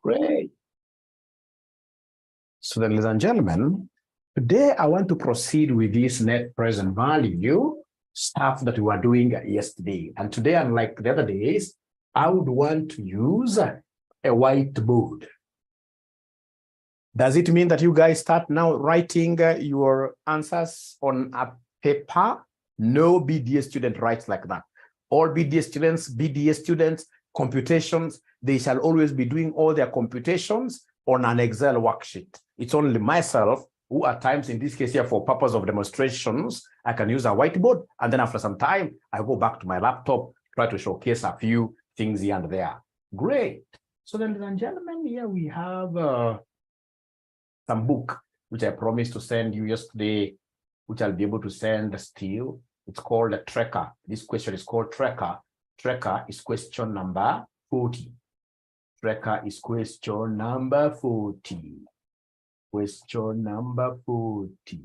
Great. So then, ladies and gentlemen, today I want to proceed with this net present value stuff that we were doing yesterday. And today, unlike the other days, I would want to use a whiteboard. Does it mean that you guys start now writing your answers on a paper? No BDA student writes like that. All BDA students, computations, they shall always be doing all their computations on an Excel worksheet. It's only myself who at times, in this case here, for purpose of demonstrations, I can use a whiteboard. And then after some time, I go back to my laptop, try to showcase a few things here and there. Great. So then, ladies and gentlemen, here we have some book, which I promised to send you yesterday, which I'll be able to send still. It's called a tracker. This question is called tracker. Tracker is question number 40. Tracker is question number 40. Question number 40.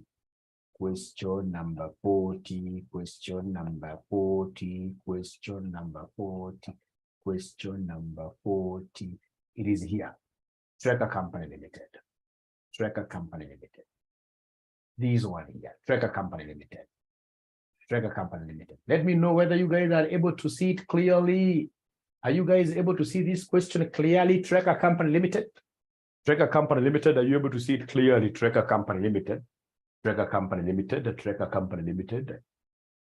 Question number 40. Question number 40. Question number 40. Question number 40. It is here. Tracker Company Limited. Tracker Company Limited. This one here. Tracker Company Limited. Tracker Company Limited. Let me know whether you guys are able to see it clearly. Are you guys able to see this question clearly? Tracker Company Limited. Tracker Company Limited. Are you able to see it clearly? Tracker Company Limited. Tracker Company Limited. Tracker Company Limited.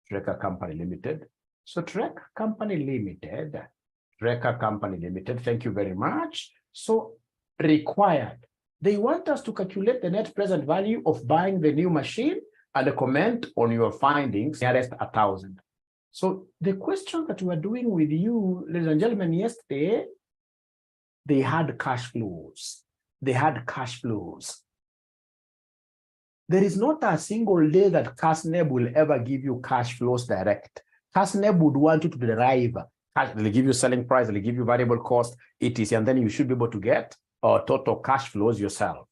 Tracker Company Limited. So Tracker Company Limited. Tracker Company Limited. Thank you very much. So required. They want us to calculate the net present value of buying the new machine and comment on your findings nearest 1,000. So the question that we were doing with you, ladies and gentlemen, yesterday, they had cash flows. They had cash flows. There is not a single day that CASNEB will ever give you cash flows direct. CASNEB would want you to derive cash. They'll give you selling price, they'll give you variable cost, etc. And then you should be able to get total cash flows yourself.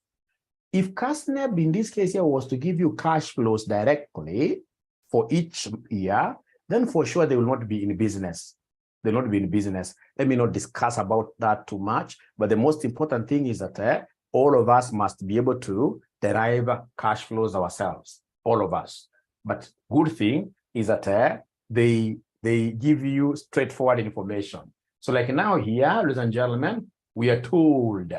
If CASNEB in this case here was to give you cash flows directly for each year, then for sure they will not be in business. They will not be in business. Let me not discuss about that too much, but the most important thing is that all of us must be able to derive cash flows ourselves, all of us. But good thing is that they give you straightforward information. So like now here, ladies and gentlemen, we are told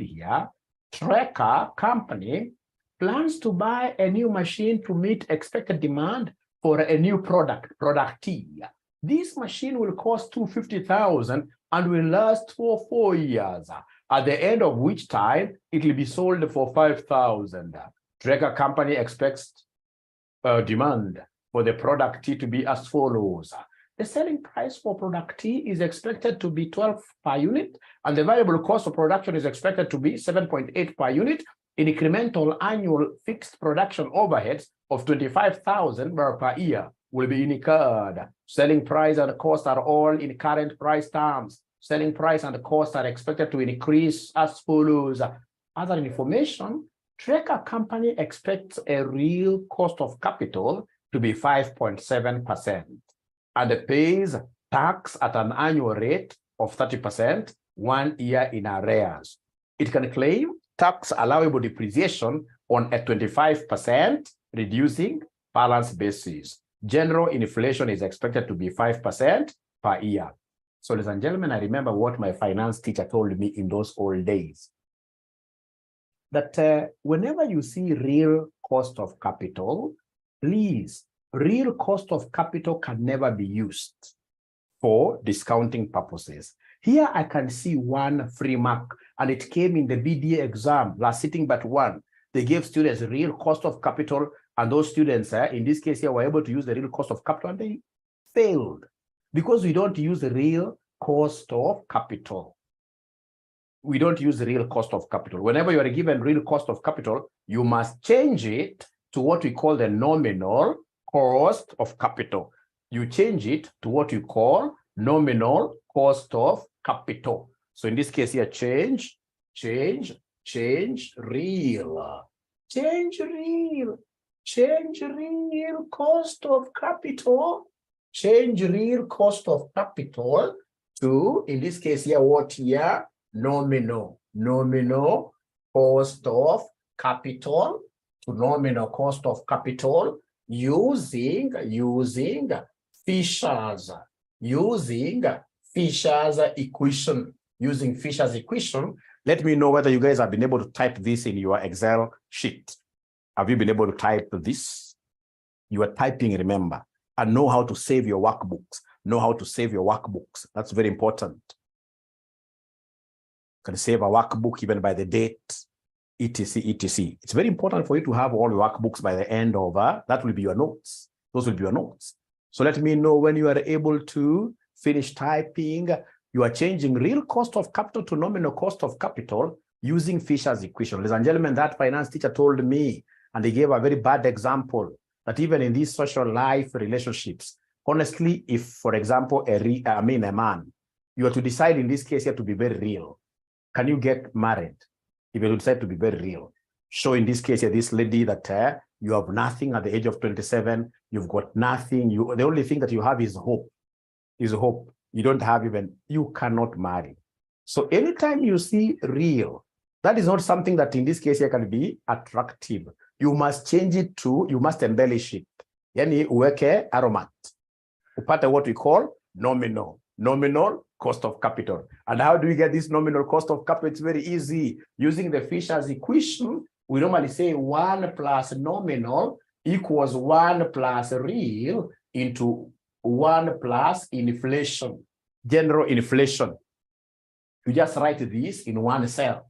here, Tracker Company plans to buy a new machine to meet expected demand for a new product T. This machine will cost $250,000 and will last for 4 years, at the end of which time it will be sold for $5,000. Tracker Company expects demand for the product T to be as follows. The selling price for product T is expected to be 12 per unit, and the variable cost of production is expected to be 7.8 per unit. Incremental annual fixed production overheads of $25,000 per year will be incurred. Selling price and cost are all in current price terms. Selling price and cost are expected to increase as follows. Other information, Tracker Company expects a real cost of capital to be 5.7%. and pays tax at an annual rate of 30%, 1 year in arrears. It can claim tax allowable depreciation on a 25% reducing balance basis. General inflation is expected to be 5% per year. So, ladies and gentlemen, I remember what my finance teacher told me in those old days. That whenever you see real cost of capital, please, real cost of capital can never be used for discounting purposes. Here I can see one free mark, and it came in the BDA exam, last sitting but one. They gave students real cost of capital, and those students, in this case here, were able to use the real cost of capital, and they failed because we don't use the real cost of capital. We don't use the real cost of capital. Whenever you are given real cost of capital, you must change it to what we call the nominal cost of capital. You change it to what you call nominal cost of capital. So in this case here, change real, change real cost of capital, change real cost of capital to, in this case here, what here? Nominal cost of capital to nominal cost of capital using Fisher's equation. Using Fisher's equation, let me know whether you guys have been able to type this in your Excel sheet. Have you been able to type this? You are typing, remember, and know how to save your workbooks. Know how to save your workbooks. That's very important. You can save a workbook even by the date, etc., etc. It's very important for you to have all your workbooks by the end of that will be your notes. Those will be your notes. So let me know when you are able to finish typing. You are changing real cost of capital to nominal cost of capital using Fisher's equation. Ladies and gentlemen, that finance teacher told me, and he gave a very bad example, that even in these social life relationships, honestly, if, for example, a man, you are to decide in this case here to be very real. Can you get married if you decide to be very real? So in this case here, this lady that you have nothing at the age of 27, you've got nothing. The only thing that you have is hope. You don't have even, you cannot marry. So anytime you see real, that is not something that in this case here can be attractive. You must change it to, you must embellish it. Yani uweke aromat. Upate what we call nominal cost of capital. And how do we get this nominal cost of capital? It's very easy. Using the Fisher's equation, we normally say 1 plus nominal equals 1 plus real into 1 plus inflation, general inflation. You just write this in one cell.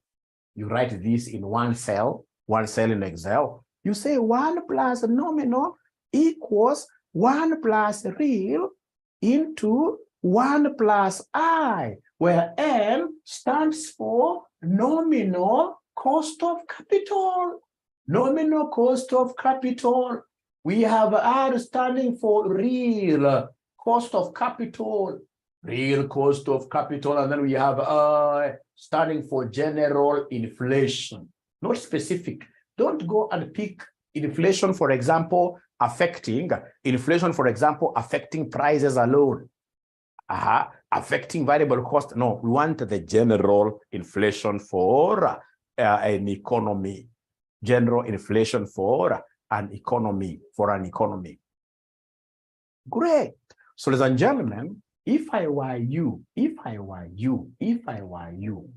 You write this in one cell in Excel. You say 1 plus nominal equals 1 plus real into 1 plus I, where N stands for nominal cost of capital. Nominal cost of capital. We have R standing for real cost of capital. Real cost of capital. And then we have I standing for general inflation. Not specific. Don't go and pick inflation, for example, affecting prices alone. Affecting variable cost. No, we want the general inflation for an economy. General inflation for an economy. Great. So, ladies and gentlemen, if I were you,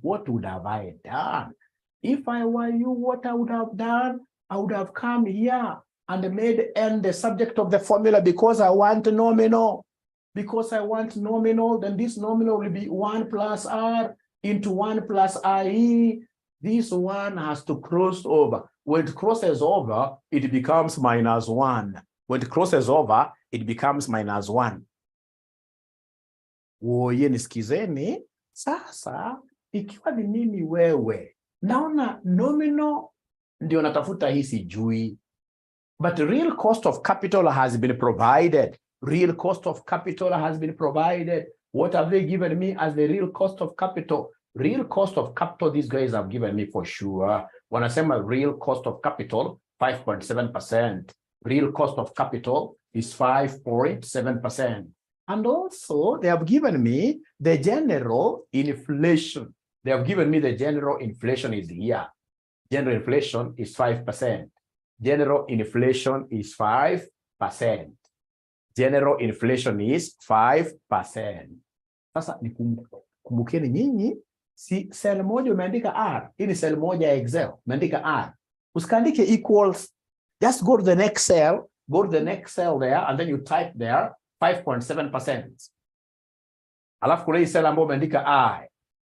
what would have I done? If I were you, what I would have done, I would have come here and made N the subject of the formula because I want nominal. Because I want nominal, then this nominal will be 1 plus R into 1 plus IE. This one has to cross over. When it crosses over, it becomes -1. When it crosses over, it becomes -1. Oye, nisikizeni. Sasa, ikiwa ni mimi wewe, naona nominal ndio natafuta hii sijui. But real cost of capital has been provided. Real cost of capital has been provided. What have they given me as the real cost of capital? Real cost of capital, these guys have given me for sure. When I say my real cost of capital, 5.7%. Real cost of capital is 5.7%. And also, they have given me the general inflation. They have given me the general inflation is here. General inflation is 5%. General inflation is 5%. General inflation is 5%. Sasa kumbukeni nyinyi, si cell moja umeandika R. Hii ni cell moja ya Excel. Umeandika R. Usikandike equals. Just go to the next cell. Go to the next cell there and then you type there 5.7%. Alafu kuna hii cell ambayo umeandika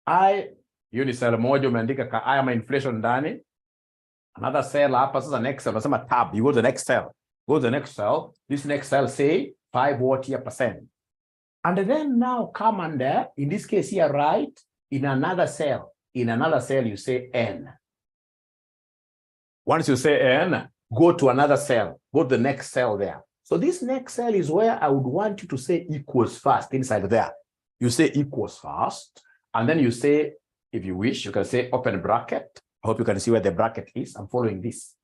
I. Hiyo ni cell moja umeandika ka I ama inflation ndani. Another cell hapa sasa next cell unasema tab. You go to the next cell. Go to the next cell. This next cell say 5%. And then now come under, in this case here, right, in another cell. In another cell, you say N. Once you say N, go to another cell. Go to the next cell there. So this next cell is where I would want you to say equals first inside there. You say equals first. And then you say, if you wish, you can say open bracket. I hope you can see where the bracket is. I'm following this.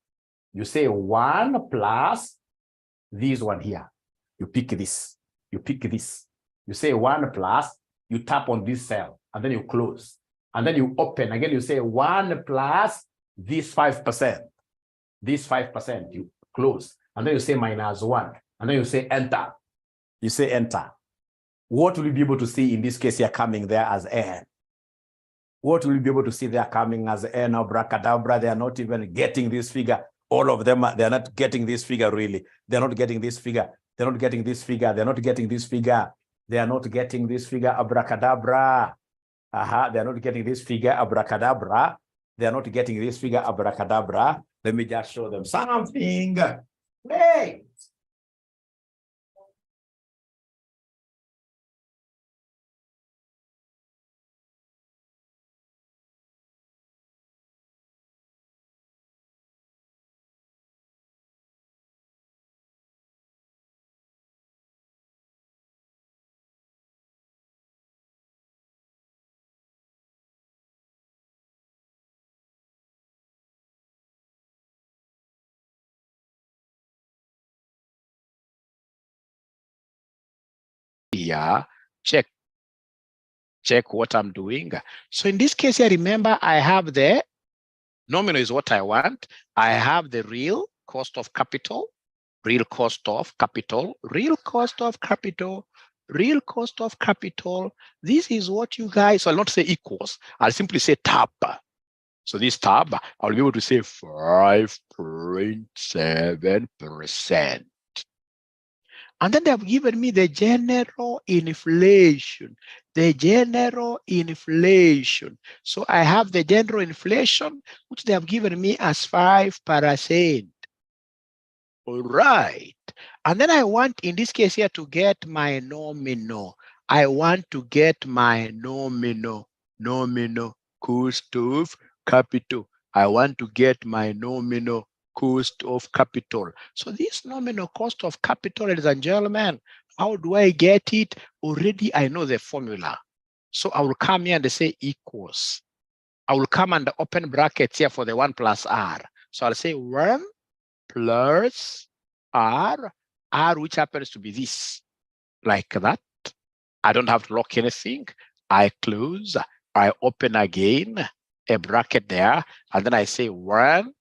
You say 1 plus this one here. You pick this. You pick this. You say 1 plus you tap on this cell, and then you close. And then you open. Again, you say 1 plus this 5%. This 5%, you close. And then you say -1. And then you say enter. You say enter. What will you be able to see in this case here coming there as N? What will you be able to see there coming as N? Abracadabra, they are not even getting this figure. All of them, they are not getting this figure really. They're not getting this figure. They're not getting this figure. They're not getting this figure. They are not getting this figure. Abracadabra. They're not getting this figure. Abracadabra. They're not getting this figure. Abracadabra. Let me just show them something. Hey! Here, check what I'm doing. So in this case here, remember I have the nominal is what I want. I have the real cost of capital, real cost of capital, real cost of capital, real cost of capital. This is what you guys, I'll not say equals, I'll simply say tab. So this tab, I'll be able to say 5.7%. And then they have given me the general inflation, the general inflation. So I have the general inflation, which they have given me as 5%. All right. And then I want, in this case here, to get my nominal. I want to get my nominal cost of capital. I want to get my nominal cost of capital. So this nominal cost of capital, ladies and gentlemen, how do I get it? Already I know the formula. So I will come here and say equals. I will come and open brackets here for the 1 plus R. So I'll say 1 plus R, which happens to be this, like that. I don't have to lock anything. I close, I open again, a bracket there, and then I say 1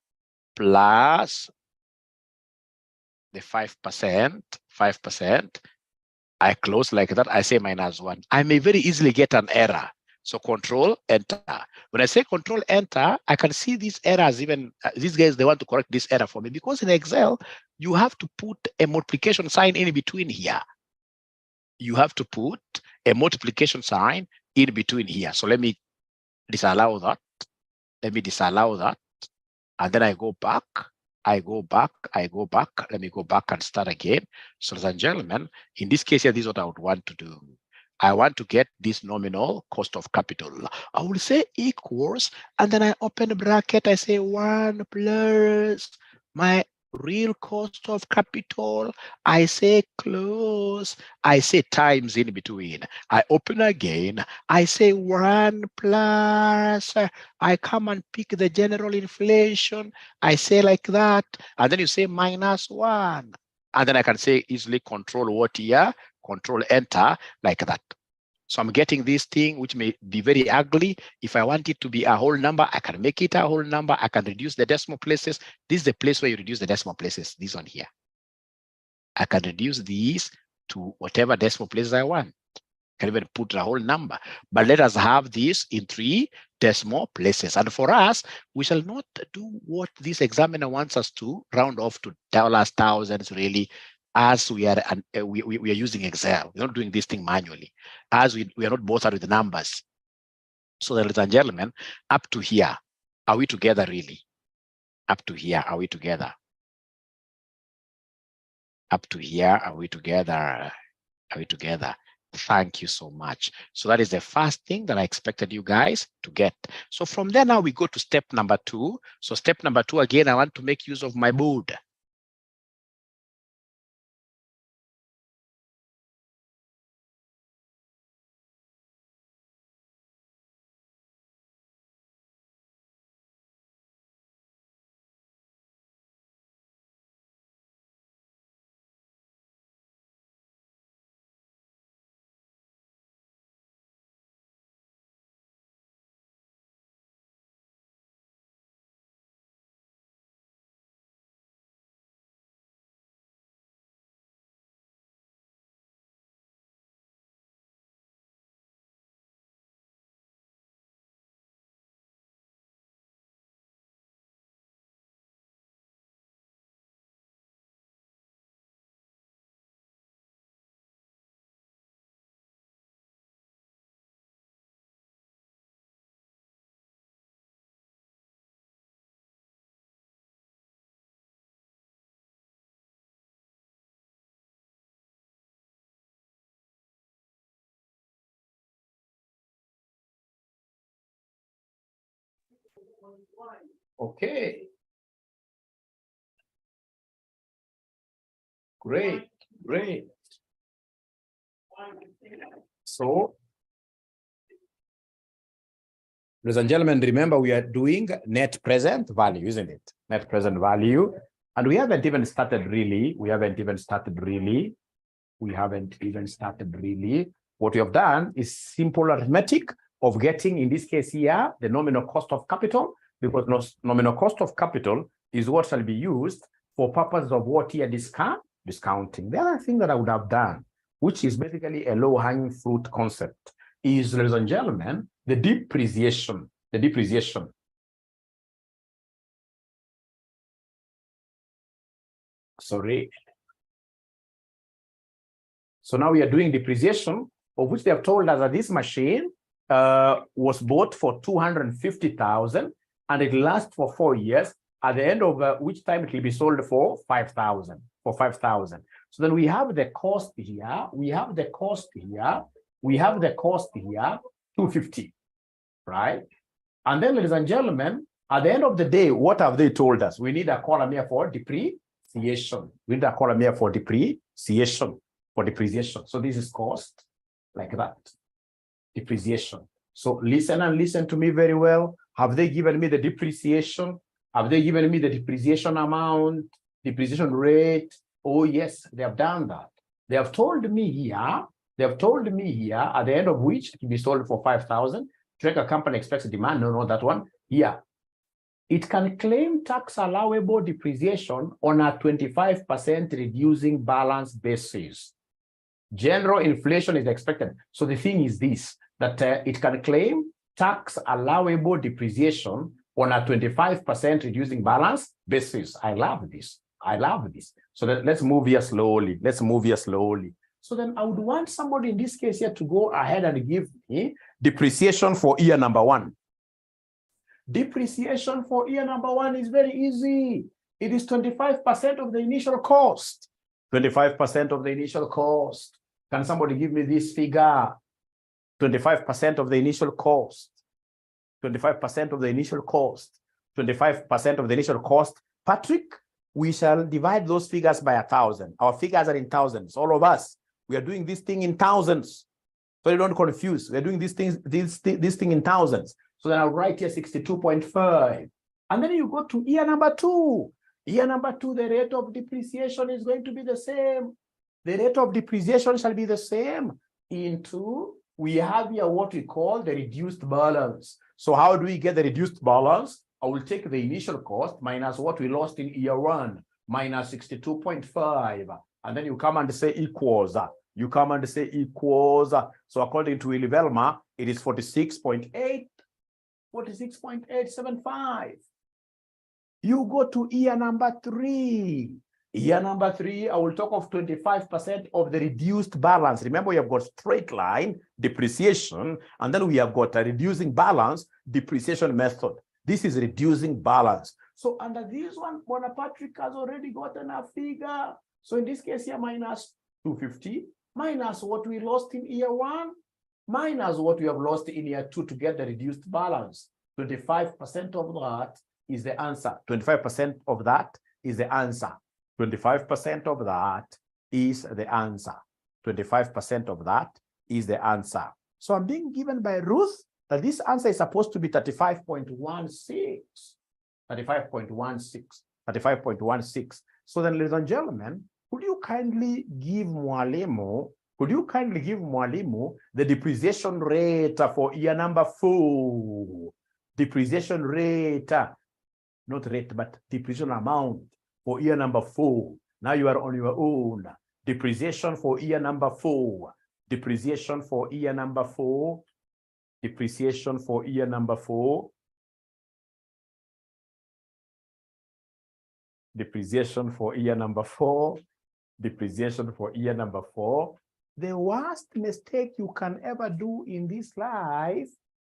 plus the 5%. I close like that. I say -1. I may very easily get an error. So control enter. When I say control enter, I can see these errors. Even these guys, they want to correct this error for me, because in Excel, you have to put a multiplication sign in between here. You have to put a multiplication sign in between here. So let me disallow that. Let me disallow that. And then I go back. I go back. Let me go back and start again. So, ladies and gentlemen, in this case here, this is what I would want to do. I want to get this nominal cost of capital. I will say equals, and then I open a bracket. I say 1 plus my real cost of capital. I say close. I say times in between. I open again. I say 1 plus. I come and pick the general inflation. I say like that. And then you say -1. And then I can say easily control what here, control enter, like that. So I'm getting this thing, which may be very ugly. If I want it to be a whole number, I can make it a whole number. I can reduce the decimal places. This is the place where you reduce the decimal places, this one here. I can reduce these to whatever decimal places I want. I can even put a whole number. But let us have this in 3 decimal places. And for us, we shall not do what this examiner wants us to round off to dollars, thousands, really, as we are we are using Excel. We're not doing this thing manually, as we are not bothered with the numbers. So, ladies and gentlemen, up to here, are we together really? Up to here, are we together? Up to here, are we together? Are we together? Thank you so much. So that is the first thing that I expected you guys to get. So from there now we go to step number 2. So step number 2, again, I want to make use of my board. Okay. Great, great. So, ladies and gentlemen, remember we are doing net present value, isn't it? Net present value. And we haven't even started really. We haven't even started really. What we have done is simple arithmetic of getting, in this case here, the nominal cost of capital, because nominal cost of capital is what shall be used for purposes of what here discounting. The other thing that I would have done, which is basically a low-hanging fruit concept, is, ladies and gentlemen, the depreciation. Sorry. So now we are doing depreciation, of which they have told us that this machine was bought for 250,000 and it lasts for 4 years, at the end of which time it will be sold for 5,000. So then we have the cost here, 250, right? And then, ladies and gentlemen, at the end of the day, what have they told us? We need a column here for depreciation. So this is cost, like that, depreciation. So listen to me very well. Have they given me the depreciation? Have they given me the depreciation amount, depreciation rate? Oh, yes, they have done that. They have told me here, at the end of which it will be sold for 5,000. Tracker company expects demand. No, that one. Here. It can claim tax allowable depreciation on a 25% reducing balance basis. General inflation is expected. So the thing is this, that it can claim tax allowable depreciation on a 25% reducing balance basis. I love this. So let's move here slowly. So then I would want somebody in this case here to go ahead and give me depreciation for year number 1. Depreciation for year number 1 is very easy. It is 25% of the initial cost. 25% of the initial cost. Can somebody give me this figure? 25% of the initial cost. 25% of the initial cost. 25% of the initial cost. Patrick, we shall divide those figures by 1,000. Our figures are in thousands. All of us, we are doing this thing in thousands. So you don't confuse. We're doing this thing in thousands. So then I'll write here 62.5. And then you go to year number 2. Year number 2, the rate of depreciation is going to be the same. The rate of depreciation shall be the same into, we have here what we call the reduced balance. So how do we get the reduced balance? I will take the initial cost minus what we lost in year 1, minus 62.5. And then you come and say equals. So according to 𝗕𝗙𝗙, it is 46.875. You go to year number 3. Year number 3, I will talk of 25% of the reduced balance. Remember, we have got straight line depreciation, and then we have got a reducing balance depreciation method. This is reducing balance. So under this one, Patrick has already gotten a figure. So in this case here, minus 250, minus what we lost in year 1, minus what we have lost in year 2 to get the reduced balance. 25% of that is the answer. 25% of that is the answer. 25% of that is the answer. 25% of that is the answer. So I'm being given by Ruth that this answer is supposed to be 35.16. 35.16. So then, ladies and gentlemen, could you kindly give Mwalimu the depreciation rate for year number 4? Depreciation rate, not rate, but depreciation amount for year number 4. Now you are on your own. Depreciation for year number 4. Depreciation for year number 4. Depreciation for year number 4. Depreciation for year number 4. Depreciation for year number 4. The worst mistake you can ever do in this life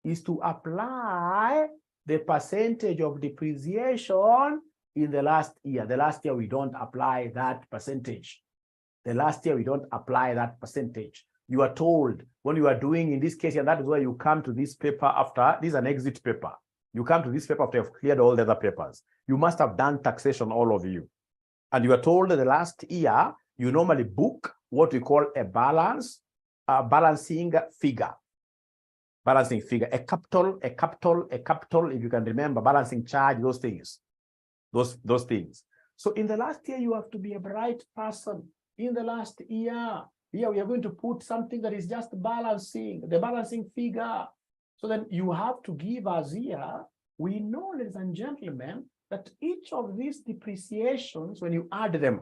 is to apply the percentage of depreciation in the last year. The last year, we don't apply that percentage. The last year, we don't apply that percentage. You are told when you are doing in this case, and that is why you come to this paper after. This is an exit paper. You come to this paper after you've cleared all the other papers. You must have done taxation, all of you. And you are told that the last year, you normally book what we call a balancing figure. Balancing figure, a capital, if you can remember, balancing charge, those things. Those things. So in the last year, you have to be a bright person. In the last year, we are going to put something that is just balancing, the balancing figure. So then you have to give us here. We know, ladies and gentlemen, that each of these depreciations, when you add them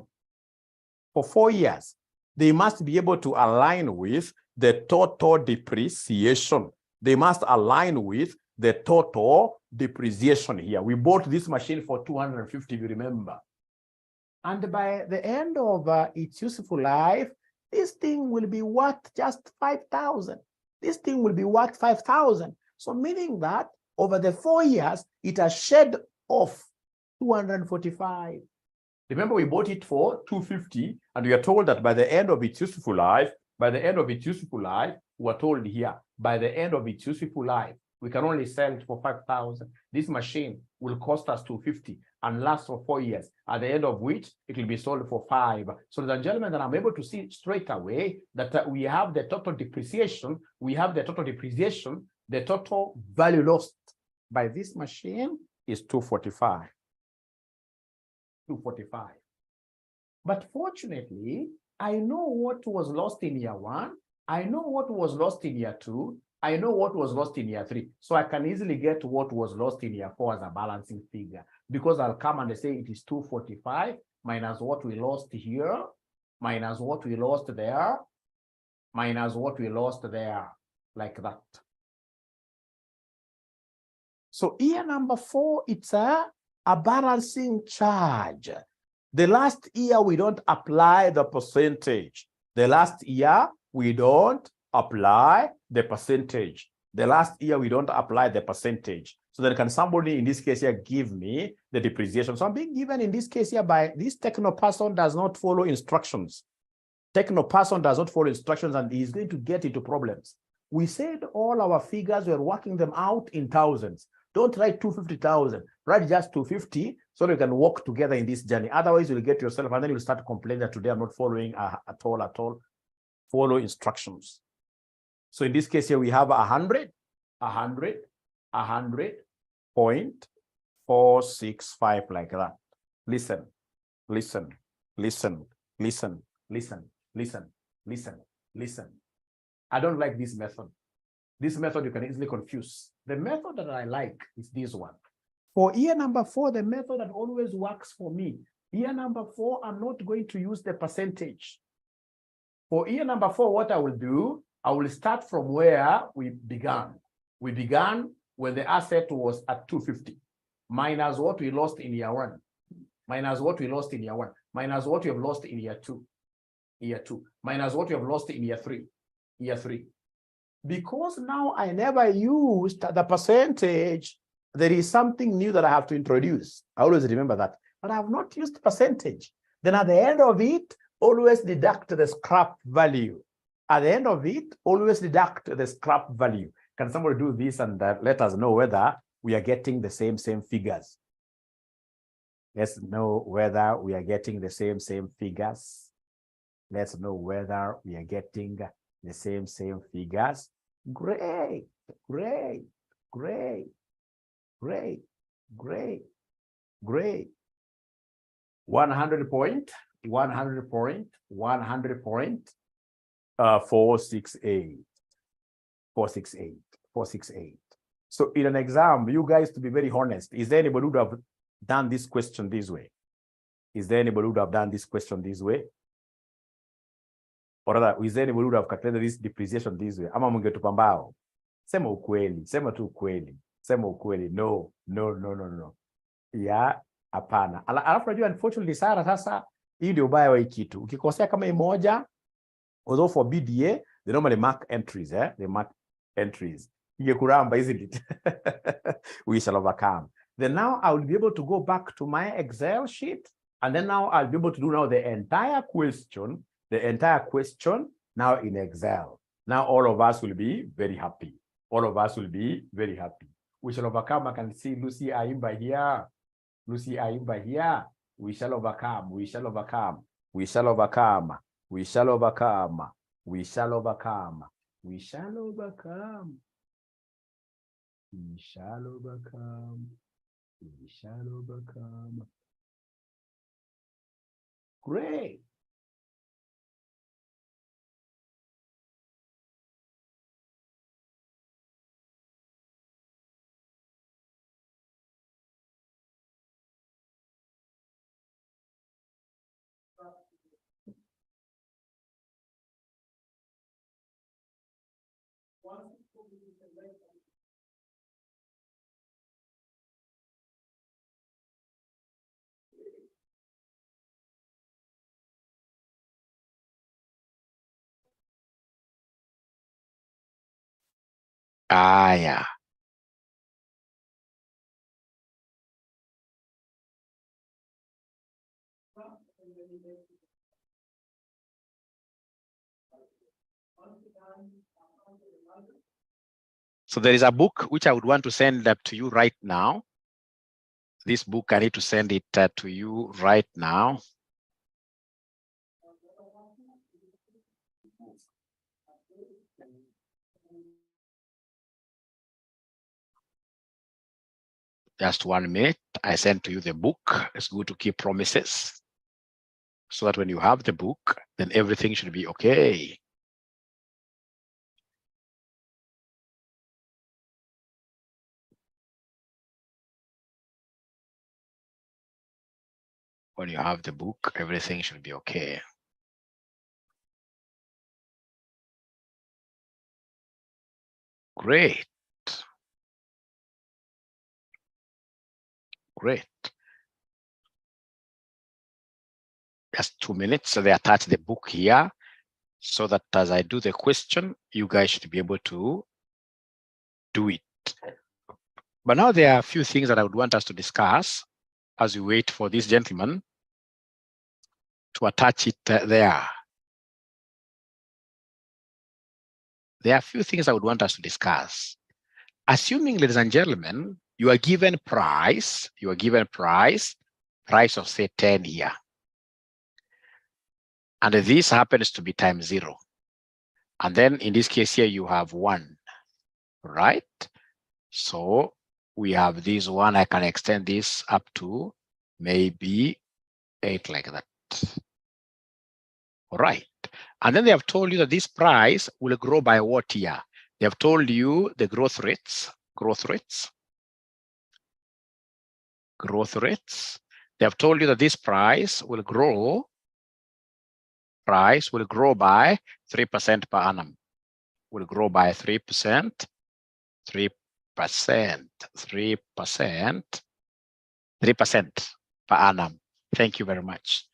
for 4 years, they must be able to align with the total depreciation. They must align with the total depreciation here. We bought this machine for 250, if you remember. And by the end of its useful life, this thing will be worth just 5,000. This thing will be worth 5,000. So meaning that over the 4 years, it has shed off 245. Remember, we bought it for 250, and we are told that by the end of its useful life, we are told here, by the end of its useful life, we can only sell it for 5,000. This machine will cost us 250 and last for 4 years, at the end of which it will be sold for 5. So, ladies and gentlemen, that I'm able to see straight away that we have the total depreciation. The total value lost by this machine is 245. 245. But fortunately, I know what was lost in year 1. I know what was lost in year 2. I know what was lost in year 3. So I can easily get what was lost in year 4 as a balancing figure, because I'll come and say it is 245 minus what we lost here, minus what we lost there, minus what we lost there, like that. So year number 4, it's a balancing charge. The last year, we don't apply the percentage. The last year, we don't apply the percentage. The last year, we don't apply the percentage. So then can somebody in this case here give me the depreciation? So I'm being given in this case here by this techno person does not follow instructions. Techno person does not follow instructions, and he's going to get into problems. We said all our figures, we're working them out in thousands. Don't write 250,000, write just 250 so that you can walk together in this journey. Otherwise, you'll get yourself and then you'll start complaining that today I'm not following at all. Follow instructions. So in this case here, we have 100.465 like that. Listen. I don't like this method. This method you can easily confuse. The method that I like is this one. For year number 4, the method that always works for me. Year number 4, I'm not going to use the percentage. For year number 4, what I will do, I will start from where we began. We began when the asset was at 250, minus what we lost in year 1, minus what we lost in year 1, minus what we have lost in year 2, minus what we have lost in year 3, Because now I never used the percentage, there is something new that I have to introduce. I always remember that. But I have not used percentage. Then at the end of it, always deduct the scrap value. At the end of it, always deduct the scrap value. Can somebody do this and let us know whether we are getting the same figures? Let's know whether we are getting the same figures. Let's know whether we are getting the same figures. Great. 468. So in an exam, you guys, to be very honest, is there anybody who would have done this question this way? Is there anybody who would have done this question this way? Or rather, is there anybody who would have calculated this depreciation this way? Ama mungetupa mbao. Sema ukweli, sema tu ukweli. Sema ukweli. No. Ya, hapana. Alafu najua unfortunately Sara, sasa hii ndio ubaya wa hii kitu. Ukikosea kama hii moja, although for BDA, they normally mark entries, They mark entries. Ingekuramba, isn't it? We shall overcome. Then now I will be able to go back to my Excel sheet, and then now I'll be able to do now the entire question now in Excel. Now all of us will be very happy. We shall overcome. I can see Lucy Aimba here. Lucy Aimba here. We shall overcome. We shall overcome. We shall overcome. We shall overcome. We shall overcome. We shall overcome. We shall overcome. We shall overcome. Great. Yeah. So there is a book which I would want to send up to you right now. This book, I need to send it to you right now. Just 1 minute. I sent to you the book. It's good to keep promises, so that when you have the book, then everything should be okay. When you have the book, everything should be okay. Great. Great. Just 2 minutes. So they attach the book here, so that as I do the question, you guys should be able to do it. But now there are a few things that I would want us to discuss as we wait for this gentleman to attach it there. There are a few things I would want us to discuss. Assuming, ladies and gentlemen, you are given price, price of say 10 here. And this happens to be times 0. And then in this case here, you have 1, right? So we have this 1, I can extend this up to maybe 8 like that. All right. And then they have told you that this price will grow by what year? They have told you the growth rates. They have told you that this price will grow by 3% per annum. Will grow by 3%, 3% per annum. Thank you very much.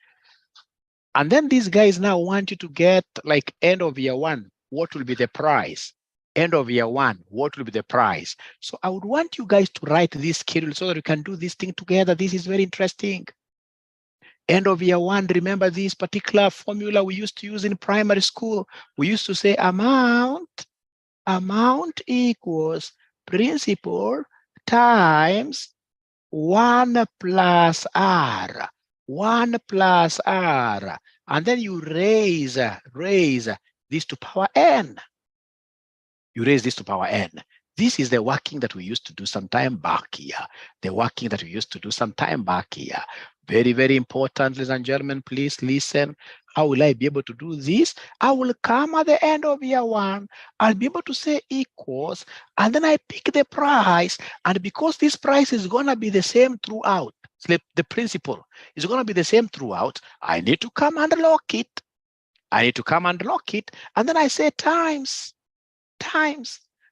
And then these guys now want you to get like end of year 1, what will be the price? End of year 1, what will be the price? So I would want you guys to write this schedule so that we can do this thing together. This is very interesting. End of year 1, remember this particular formula we used to use in primary school. We used to say amount equals principal times 1 plus R. 1 plus R. And then you raise this to power n. You raise this to power n. This is the working that we used to do some time back here. Very, very important, ladies and gentlemen, please listen. How will I be able to do this? I will come at the end of year 1. I'll be able to say equals, and then I pick the price. And because this price is going to be the same throughout, the principal is going to be the same throughout, I need to come and lock it. And then I say times.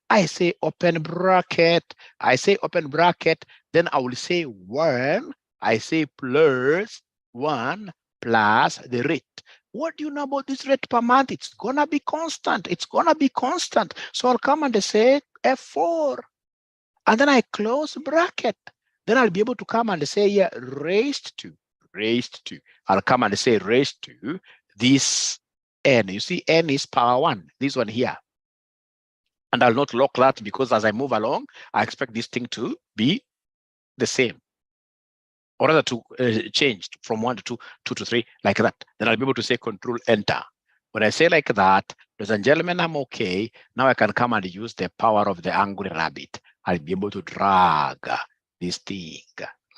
I say open bracket. Then I will say 1. I say plus 1 plus the rate. What do you know about this rate per month? It's gonna be constant. So I'll come and say F4. And then I close bracket. Then I'll be able to come and say here raised to. I'll come and say raised to this n. You see, n is power 1. This one here. And I'll not lock that because as I move along, I expect this thing to be the same, or rather to change from 1 to 2, 2 to 3, like that. Then I'll be able to say Control Enter. When I say like that, ladies and gentlemen, I'm okay. Now I can come and use the power of the angry rabbit. I'll be able to drag this thing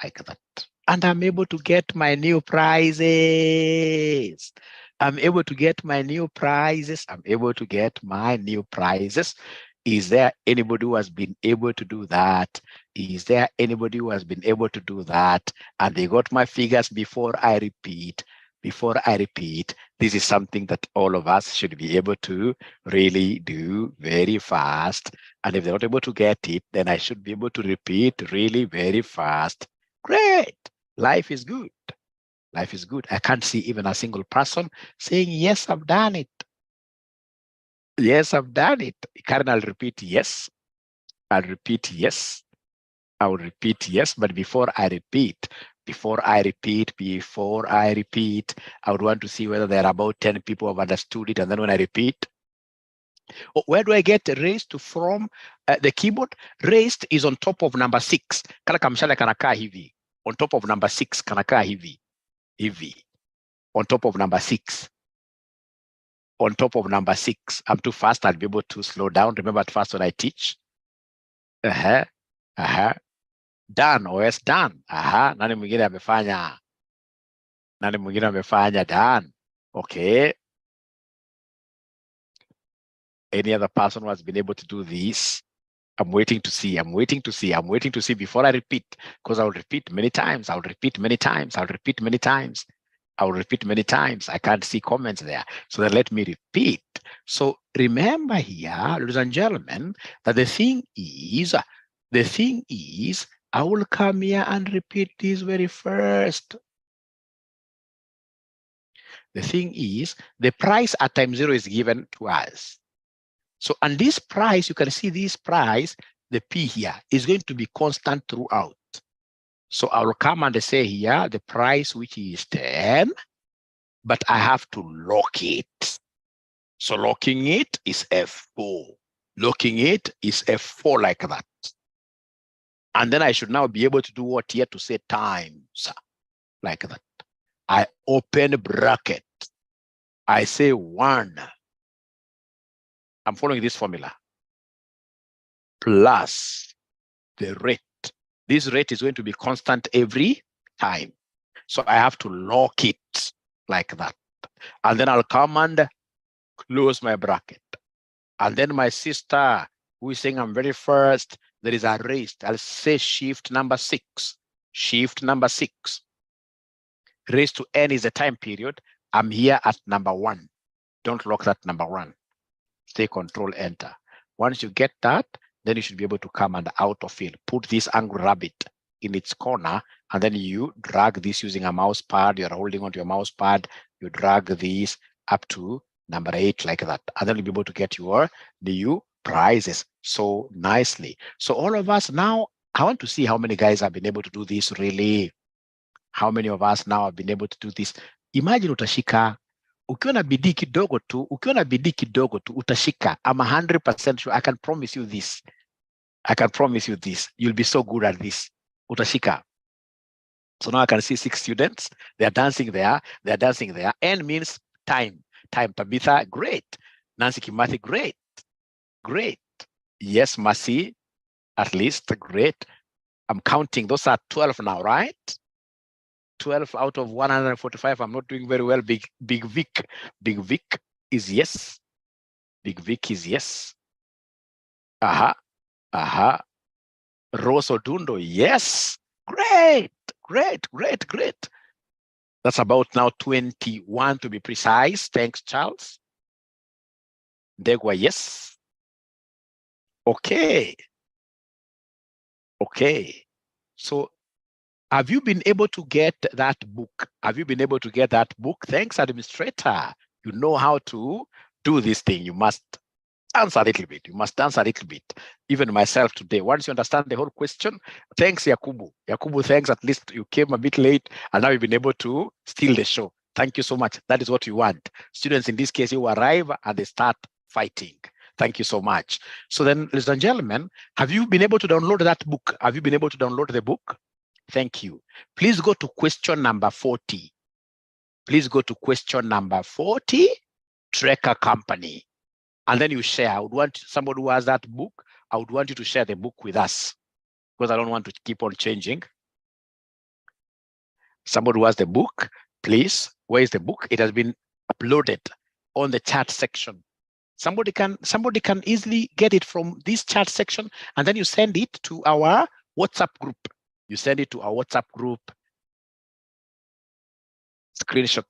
like that. And I'm able to get my new prizes. I'm able to get my new prizes. I'm able to get my new prizes. Is there anybody who has been able to do that? Is there anybody who has been able to do that? And they got my figures before I repeat. Before I repeat, this is something that all of us should be able to really do very fast. And if they're not able to get it, then I should be able to repeat really very fast. Great. Life is good. Life is good. I can't see even a single person saying, yes, I've done it. Yes, I've done it. Karen, I'll repeat yes. I'll repeat yes. I'll repeat yes. But before I repeat, I would want to see whether there are about 10 people who have understood it. And then when I repeat, where do I get raised from the keyboard? Raised is on top of number 6. Kala kamshale kanakaa hivi. On top of number 6, kanakaa hivi. Hivi. On top of number 6. On top of number 6. I'm too fast. I'll be able to slow down. Remember at first when I teach. Done. OS done. Nani mwingine amefanya? Nani mwingine amefanya? Done. Okay. Any other person who has been able to do this? I'm waiting to see. I'm waiting to see. I'm waiting to see before I repeat, because I'll repeat many times. I'll repeat many times. I'll repeat many times. I'll repeat many times. I can't see comments there. So then let me repeat. So remember here, ladies and gentlemen, that the thing is, I will come here and repeat this very first. The thing is, the price at time 0 is given to us. So, and this price, you can see this price, the P here, is going to be constant throughout. So I will come and say here, the price, which is 10, but I have to lock it. So locking it is F4. Locking it is F4 like that. And then I should now be able to do what here to say times, like that. I open bracket. I say 1. I'm following this formula. Plus the rate. This rate is going to be constant every time. So I have to lock it like that. And then I'll come and close my bracket. And then my sister, who is saying I'm very first, there is a raised. I'll say shift number 6. Shift number 6. Raised to N is the time period. I'm here at number 1. Don't lock that number 1. Stay Control Enter. Once you get that, then you should be able to come and autofill. Put this angry rabbit in its corner, and then you drag this using a mouse pad. You're holding onto your mouse pad. You drag this up to number 8 like that, and then you'll be able to get your new prizes so nicely. So all of us now, I want to see how many guys have been able to do this really. How many of us now have been able to do this? Imagine utashika. Ukiwa na bidii kidogo tu, utashika. I'm 100% sure. I can promise you this. I can promise you this. You'll be so good at this. Utashika. So now I can see 6 students. They are dancing there. They are dancing there. N means time. Time. Tabitha, great. Nancy Kimathi, great. Great. Yes, Mercy, at least, great. I'm counting. Those are 12 now, right? 12 out of 145. I'm not doing very well. Big Vic. Big Vic is yes. Big Vic is yes. Rose Odundo, yes. Great. That's about now 21 to be precise. Thanks, Charles. Degwa, yes. Okay. So have you been able to get that book? Have you been able to get that book? Thanks, administrator. You know how to do this thing. You must answer a little bit. You must answer a little bit. Even myself today, once you understand the whole question, thanks, Yakubu. Yakubu, thanks. At least you came a bit late and now you've been able to steal the show. Thank you so much. That is what you want. Students, in this case, you arrive and they start fighting. Thank you so much. So then, ladies and gentlemen, have you been able to download that book? Have you been able to download the book? Thank you. Please go to question number 40. Please go to question number 40, 𝗕𝗏𝗙𝗠 Company. And then you share. I would want somebody who has that book, I would want you to share the book with us, because I don't want to keep on changing. Somebody who has the book, please, where is the book? It has been uploaded on the chat section. Somebody can easily get it from this chat section, and then you send it to our WhatsApp group. You send it to our WhatsApp group. Screenshot.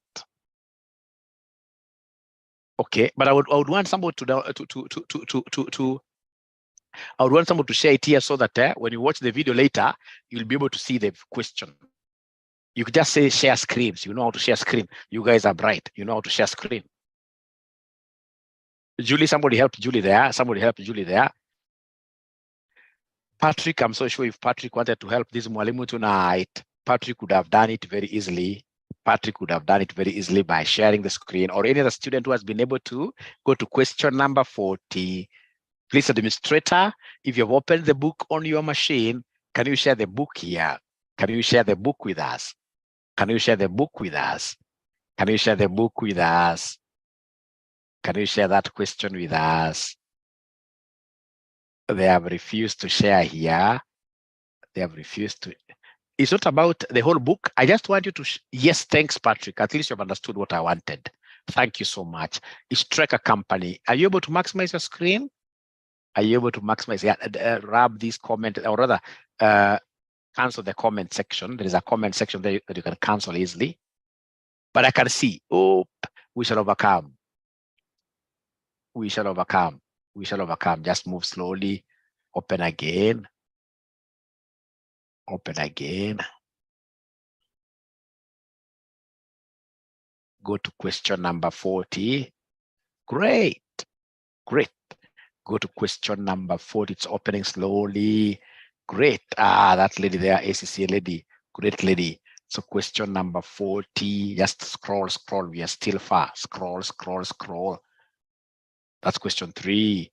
Okay, but I would want somebody I would want someone to share it here, so that when you watch the video later, you'll be able to see the question. You could just say share screens. You know how to share screen. You guys are bright. You know how to share screen. Julie, somebody helped Julie there. Somebody helped Julie there. Patrick, I'm so sure if Patrick wanted to help this mwalimu tonight, Patrick would have done it very easily. Patrick would have done it very easily by sharing the screen, or any other student who has been able to go to question number 40. Please, administrator, if you've opened the book on your machine, can you share the book here? Can you share the book with us? Can you share the book with us? Can you share the book with us? Can you share that question with us? They have refused to share here. They have refused to. It's not about the whole book. I just want you to, yes, thanks, Patrick. At least you've understood what I wanted. Thank you so much. It's 𝗕𝗏𝗙𝗠 Company. Are you able to maximize your screen? Are you able to maximize? Yeah, grab this comment, or rather, cancel the comment section. There is a comment section there that you can cancel easily. But I can see, oh, we shall overcome. We shall overcome. We shall overcome. Just move slowly. Open again. Open again. Go to question number 40. Great. Great. Go to question number 40. It's opening slowly. Great. Ah, that lady there, ACC lady. Great lady. So question number 40. Just scroll, scroll. We are still far. Scroll, scroll, scroll. That's question 3.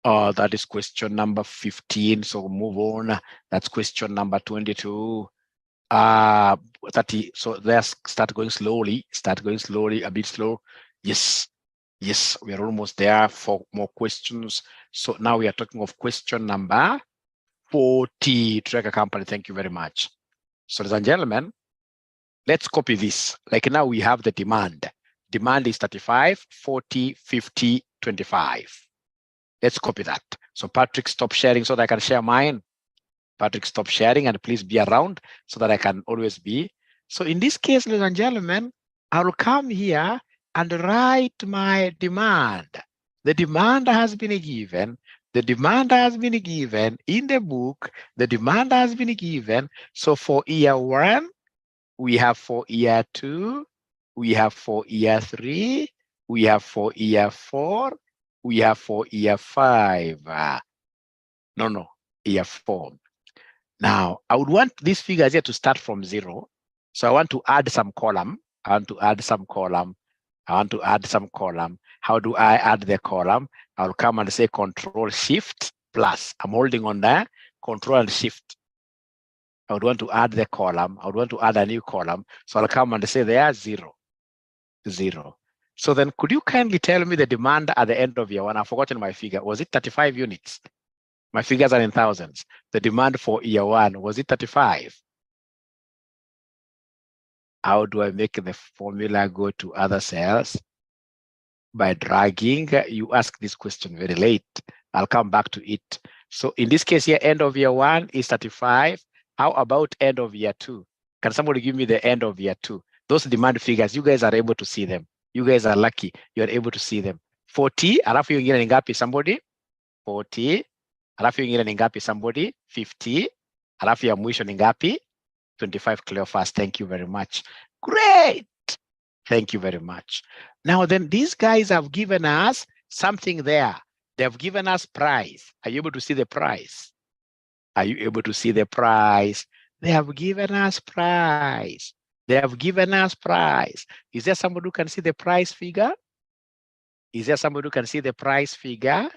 That is question number 15. So move on. That's question number 22. 30. So let's start going slowly. Start going slowly, a bit slow. Yes. Yes, we are almost there for more questions. So now we are talking of question number 40. 𝗕𝗏𝗙𝗠 Company. Thank you very much. So, ladies and gentlemen, let's copy this. Like now we have the demand. Demand is 35, 40, 50, 25. Let's copy that. So Patrick, stop sharing so that I can share mine. Patrick, stop sharing, and please be around so that I can always be. So in this case, ladies and gentlemen, I will come here and write my demand. The demand has been given. The demand has been given in the book. The demand has been given. So for year 1, we have for year 2, we have for year 3, we have for year 4, we have for year 5. Year 4. Now, I would want these figures here to start from 0. So I want to add some column. I want to add some column. I want to add some column. How do I add the column? I'll come and say Control Shift plus. I'm holding on there. Control and Shift. I would want to add the column. I would want to add a new column. So I'll come and say there 0. 0. So then could you kindly tell me the demand at the end of year 1? I've forgotten my figure. Was it 35 units? My figures are in thousands. The demand for year 1, was it 35? How do I make the formula go to other cells? By dragging. You ask this question very late. I'll come back to it. So in this case here, end of year 1 is 35. How about end of year 2? Can somebody give me the end of year 2? Those demand figures, you guys are able to see them. You guys are lucky. You are able to see them. 40, alafu yung ingine ni ngapi somebody? 40. Alafu yung ingine ni ngapi somebody? 50. Alafu ya mwisho ni ngapi? 25 Cleophas. Thank you very much. Great. Thank you very much. Now then, these guys have given us something there. They have given us price. Are you able to see the price? Are you able to see the price? They have given us price. They have given us price. Is there somebody who can see the price figure? Is there somebody who can see the price figure?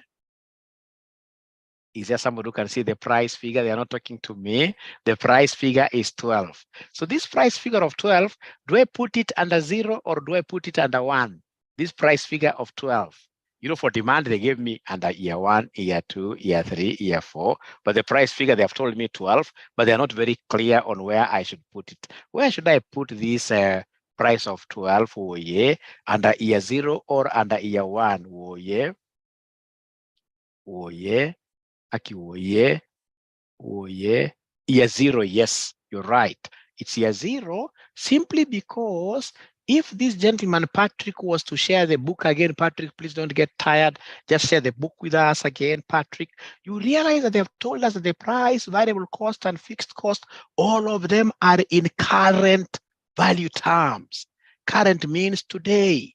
Is there somebody who can see the price figure? They are not talking to me. The price figure is 12. So this price figure of 12, do I put it under 0 or do I put it under 1? This price figure of 12. You know, for demand, they gave me under year 1, year 2, year 3, year 4. But the price figure, they have told me 12, but they're not very clear on where I should put it. Where should I put this price of 12? Oh, yeah. Under year 0 or under year 1? Oh, yeah. Oh, yeah. Aki, oh, yeah. Oh, yeah. Year 0, yes, you're right. It's year 0 simply because if this gentleman, Patrick, was to share the book again, Patrick, please don't get tired. Just share the book with us again, Patrick. You realize that they've told us that the price, variable cost, and fixed cost, all of them are in current value terms. Current means today.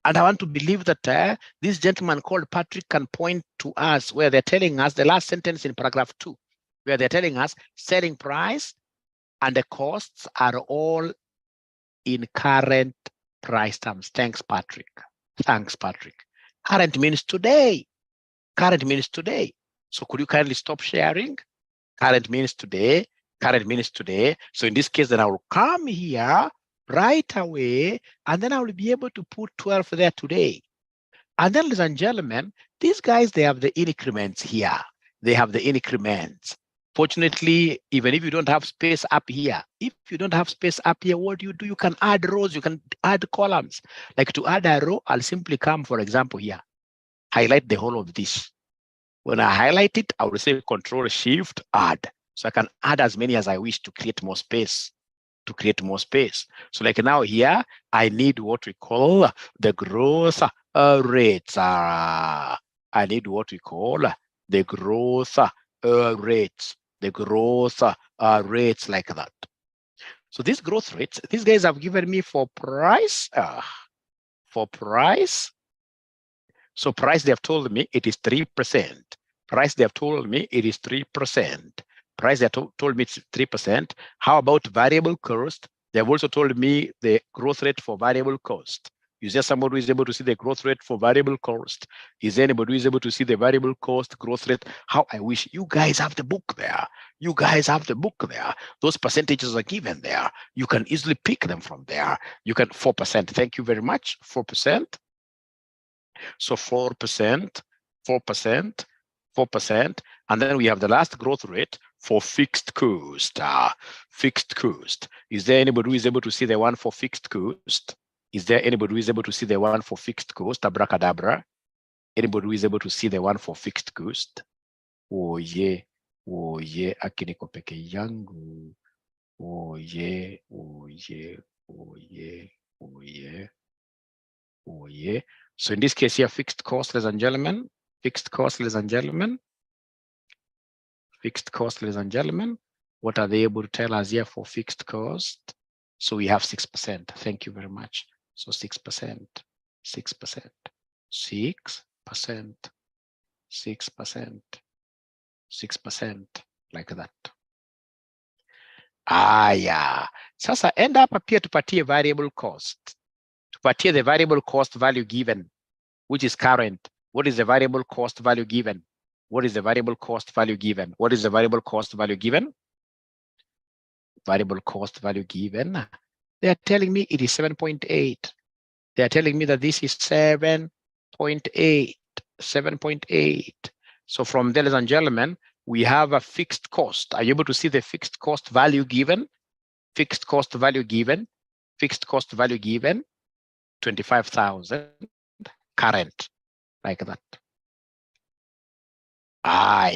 And I want to believe that this gentleman called Patrick can point to us where they're telling us the last sentence in paragraph 2, where they're telling us selling price and the costs are all in current price terms. Thanks, Patrick. Thanks, Patrick. Current means today. Current means today. So could you kindly stop sharing? Current means today. Current means today. So in this case, then I will come here right away, and then I will be able to put 12 there today. And then, ladies and gentlemen, these guys, they have the increments here. They have the increments. Fortunately, even if you don't have space up here, if you don't have space up here, what do? You can add rows, you can add columns. Like to add a row, I'll simply come, for example, here, highlight the whole of this. When I highlight it, I will say Control Shift Add. So I can add as many as I wish to create more space. So like now here, I need what we call the growth rates. I need what we call the growth rates. The growth rates like that. So these growth rates, these guys have given me for price. So price, they have told me it is 3%. Price, they have told me it is 3%. Price, they have told me it's 3%. How about variable cost? They have also told me the growth rate for variable cost. Is there somebody who is able to see the growth rate for variable cost? Is there anybody who is able to see the variable cost growth rate? How I wish you guys have the book there. You guys have the book there. Those percentages are given there. You can easily pick them from there. You can 4%. Thank you very much. 4%. So 4%, 4%, 4%. And then we have the last growth rate for fixed cost. Fixed cost. Is there anybody who is able to see the one for fixed cost? Is there anybody who is able to see the one for fixed cost? Abracadabra. Anybody who is able to see the one for fixed cost? Oh yeah, akiniko peke yangu. Oh yeah, oh yeah, oh yeah, oh yeah, oh yeah. So in this case here, fixed cost, ladies and gentlemen. Fixed cost, ladies and gentlemen. Fixed cost, ladies and gentlemen. What are they able to tell us here for fixed cost? So we have 6%. Thank you very much. So 6%, 6%, 6%, 6%, 6%, like that. Yeah. Sasa end up appear to tupatie variable cost. Tupatie the variable cost value given, which is current. What is the variable cost value given? What is the variable cost value given? What is the variable cost value given? Variable cost value given. They are telling me it is 7.8. They are telling me that this is 7.8, 7.8. So from there, ladies and gentlemen, we have a fixed cost. Are you able to see the fixed cost value given? Fixed cost value given, fixed cost value given, 25,000 current, like that.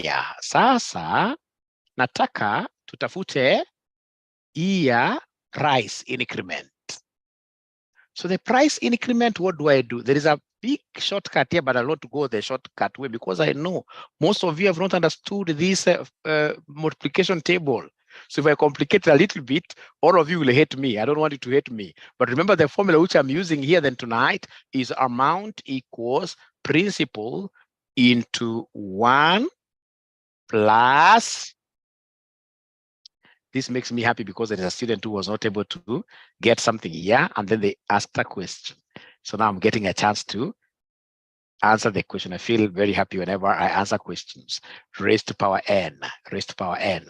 Yeah. Sasa nataka tutafute year price increment. So the price increment, what do I do? There is a big shortcut here, but I'll not go the shortcut way because I know most of you have not understood this multiplication table. So if I complicate it a little bit, all of you will hate me. I don't want you to hate me. But remember the formula which I'm using here then tonight is amount equals principal into 1 plus. This makes me happy because there is a student who was not able to get something here, and then they asked a question. So now I'm getting a chance to answer the question. I feel very happy whenever I answer questions. Raised to power n, raised to power n.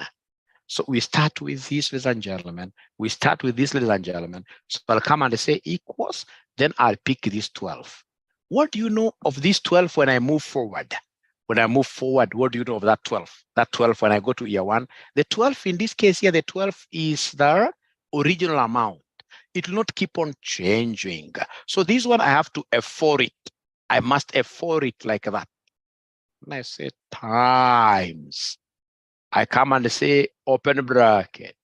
So we start with this, ladies and gentlemen. We start with this, ladies and gentlemen. So I'll come and say equals, then I'll pick this 12. What do you know of this 12 when I move forward? When I move forward, what do you know of that 12? That 12 when I go to year one, the 12 in this case here, the 12 is the original amount. It will not keep on changing. So this one I have to F4 it. I must F4 it like that. And I say times. I come and say open bracket.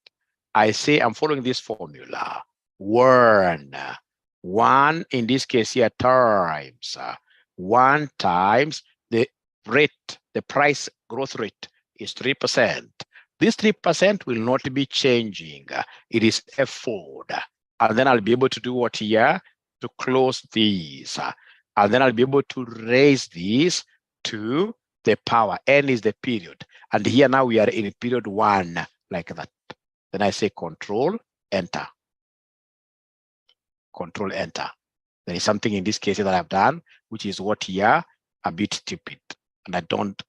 I say I'm following this formula. One in this case here times 1 times the rate, the price growth rate is 3%. This 3% will not be changing. It is F4. And then I'll be able to do what here? To close these. And then I'll be able to raise these to the power. N is the period. And here now we are in period 1, like that. Then I say control, enter. Control, enter. There is something in this case that I've done, which is what here, a bit stupid. And I don't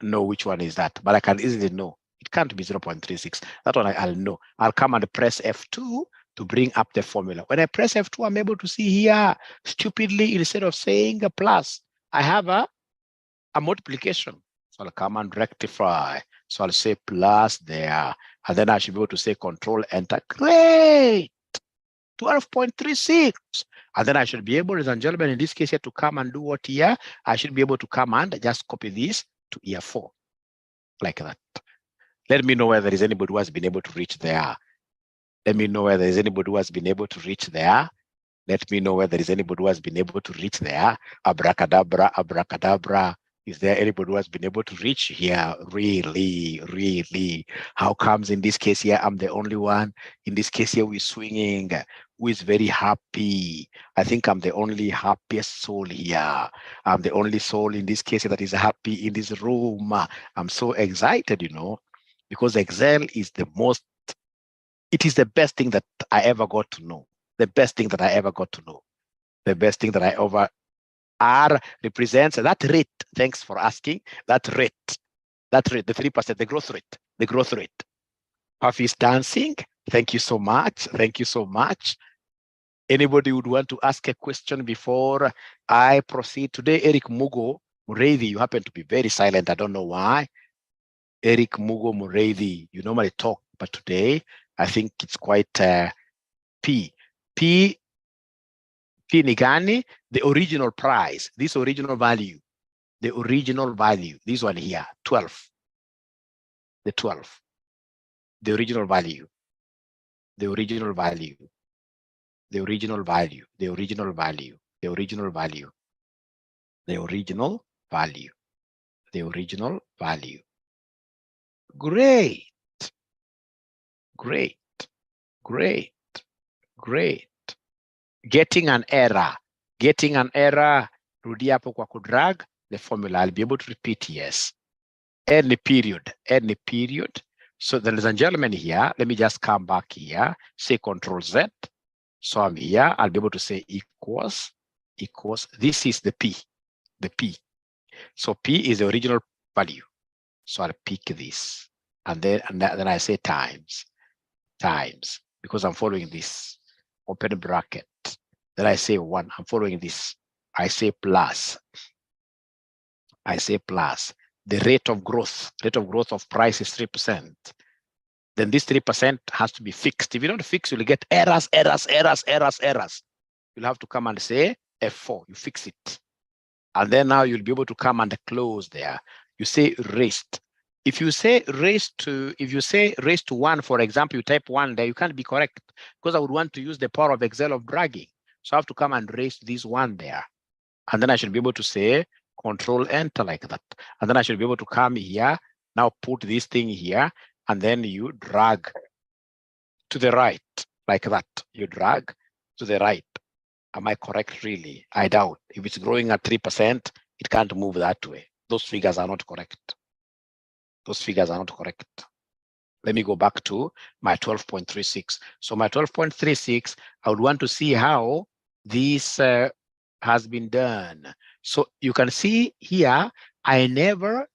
know which one is that, but I can easily know. It can't be 0.36. That one I'll know. I'll come and press F2 to bring up the formula. When I press F2, I'm able to see here, stupidly, instead of saying a plus, I have a multiplication. So I'll come and rectify. So I'll say plus there. And then I should be able to say control, enter. Great. 12.36. And then I should be able, ladies and gentlemen, in this case here, to come and do what here? I should be able to come and just copy this to year 4, like that. Let me know whether there is anybody who has been able to reach there. Let me know whether there is anybody who has been able to reach there. Let me know whether there is anybody who has been able to reach there. Abracadabra, abracadabra. Is there anybody who has been able to reach here? Really, really? How comes in this case here, I'm the only one? In this case here, we're swinging. Who is very happy? I think I'm the only happiest soul here. I'm the only soul in this case that is happy in this room. I'm so excited, you know, because Excel is the most, it is the best thing that I ever got to know. The best thing that I ever got to know. The best thing that I ever, R represents that rate. Thanks for asking. That rate, the 3%, the growth rate. Puffy is dancing. Thank you so much. Thank you so much. Anybody would want to ask a question before I proceed? Today, Eric Mugo Mureithi, you happen to be very silent. I don't know why. Eric Mugo Mureithi, you normally talk, but today I think it's quite P Nigani, the original price, this original value, the original value, this one here, 12, the 12, the original value, the original value, the original value, the original value, the original value, the original value, the original value. Great, great, great, great. Getting an error, rudi hapo kwa kudrag the formula. I'll be able to repeat, yes. Any period. So ladies and gentlemen here, let me just come back here, say Control Z. So I'm here, I'll be able to say equals, this is the P. So P is the original value. So I'll pick this. And then I say times, because I'm following this, open bracket. Then I say 1, I'm following this. I say plus. The rate of growth of price is 3%. Then this 3% has to be fixed. If you don't fix, you'll get errors. You'll have to come and say F4, you fix it. And then now you'll be able to come and close there. You say raised. If you say raised to 1, for example, you type 1 there, you can't be correct because I would want to use the power of Excel of dragging. So I have to come and raise this 1 there. And then I should be able to say Control Enter like that. And then I should be able to come here, now put this thing here, and then you drag to the right like that. You drag to the right. Am I correct really? I doubt. If it's growing at 3%, it can't move that way. Those figures are not correct. Let me go back to my 12.36. So my 12.36, I would want to see how this has been done. So you can see here, I never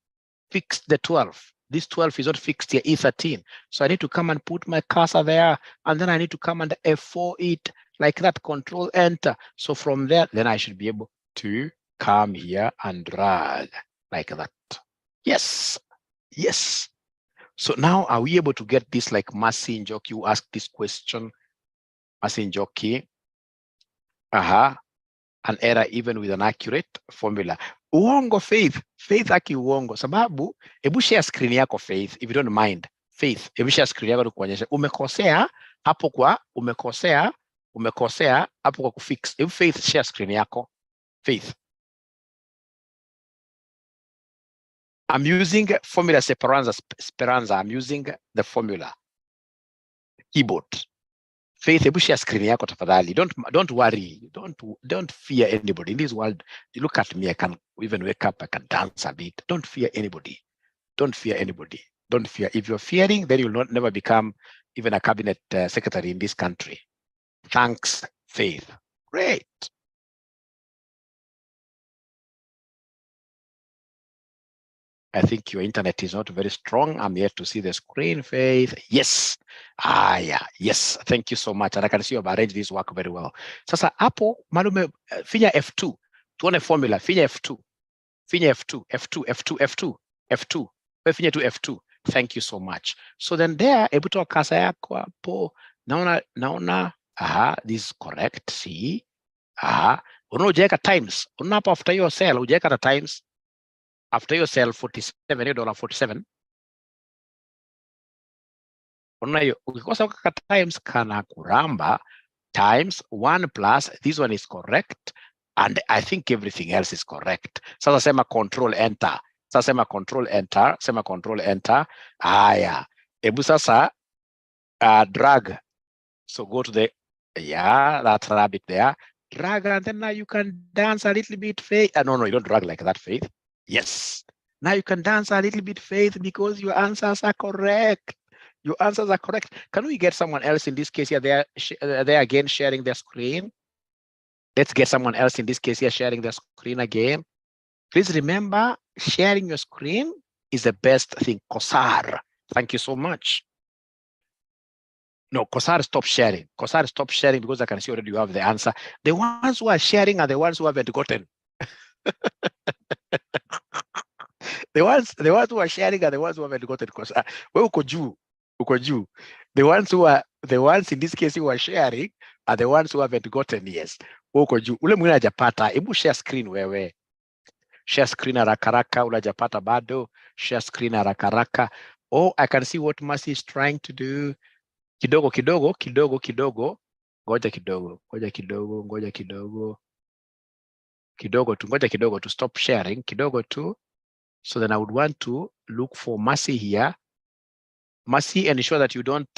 fixed the 12. This 12 is not fixed here, E13. So I need to come and put my cursor there, and then I need to come and F4 it like that, Control Enter. So from there, then I should be able to come here and drag like that. Yes, yes. So now are we able to get this like Mercy Njoki, you asked this question, Mercy Njoki, an error even with an accurate formula. Uongo Faith aki uongo. Sababu, ebu share screen yako Faith, if you don't mind. Faith, ebu share screen yako kuonyesha. Umekosea, hapo kwa, umekosea hapo kwa kufix. Ebu Faith share screen yako. Faith. I'm using formula Speranza. I'm using the formula keyboard. Faith, ebu share screen yako tafadhali. Don't worry. Don't fear anybody. In this world, you look at me, I can even wake up, I can dance a bit. Don't fear anybody. Don't fear anybody. Don't fear. If you're fearing, then you'll never become even a cabinet secretary in this country. Thanks, Faith. Great. I think your internet is not very strong. I'm here to see the screen, Faith. Yes. Yeah. Yes. Thank you so much. And I can see you've arranged this work very well. Sasa hapo, malume, finya F2. Tuone formula. Finya F2. Finya F2. F2. Finya to F2. Thank you so much. So then there, able to kasa yako hapo. Naona. This is correct. See. Unajeka times. Unapo after your cell, ujeka the times. After your sell $47. Unayo ukikosa kaka times kana kuramba times 1 plus this one is correct and I think everything else is correct. Sasa sema control enter. Sasa sema control enter. Aya. Ebu sasa drag. So go to the that rabbit there. Drag and then now you can dance a little bit, Faith. No, you don't drag like that, Faith. Yes. Now you can dance a little bit, Faith, because your answers are correct. Your answers are correct. Can we get someone else in this case here? They're again sharing their screen. Let's get someone else in this case here sharing their screen again. Please remember, sharing your screen is the best thing. Kosar, thank you so much. No, Kosar, stop sharing. Kosar, stop sharing because I can see already you have the answer. The ones who are sharing are the ones who haven't gotten. The ones who are sharing are the ones who haven't gotten because uko juu. The ones in this case who are sharing are the ones who haven't gotten. Yes. Uko juu. Ule mwingine hajapata. Hebu share screen wewe. Share screen haraka unajapata bado. Share screen haraka. Oh, I can see what Mercy is trying to do. Kidogo. Ngoja kidogo to stop sharing. Kidogo tu. So then I would want to look for Mercy here. Mercy, ensure that you don't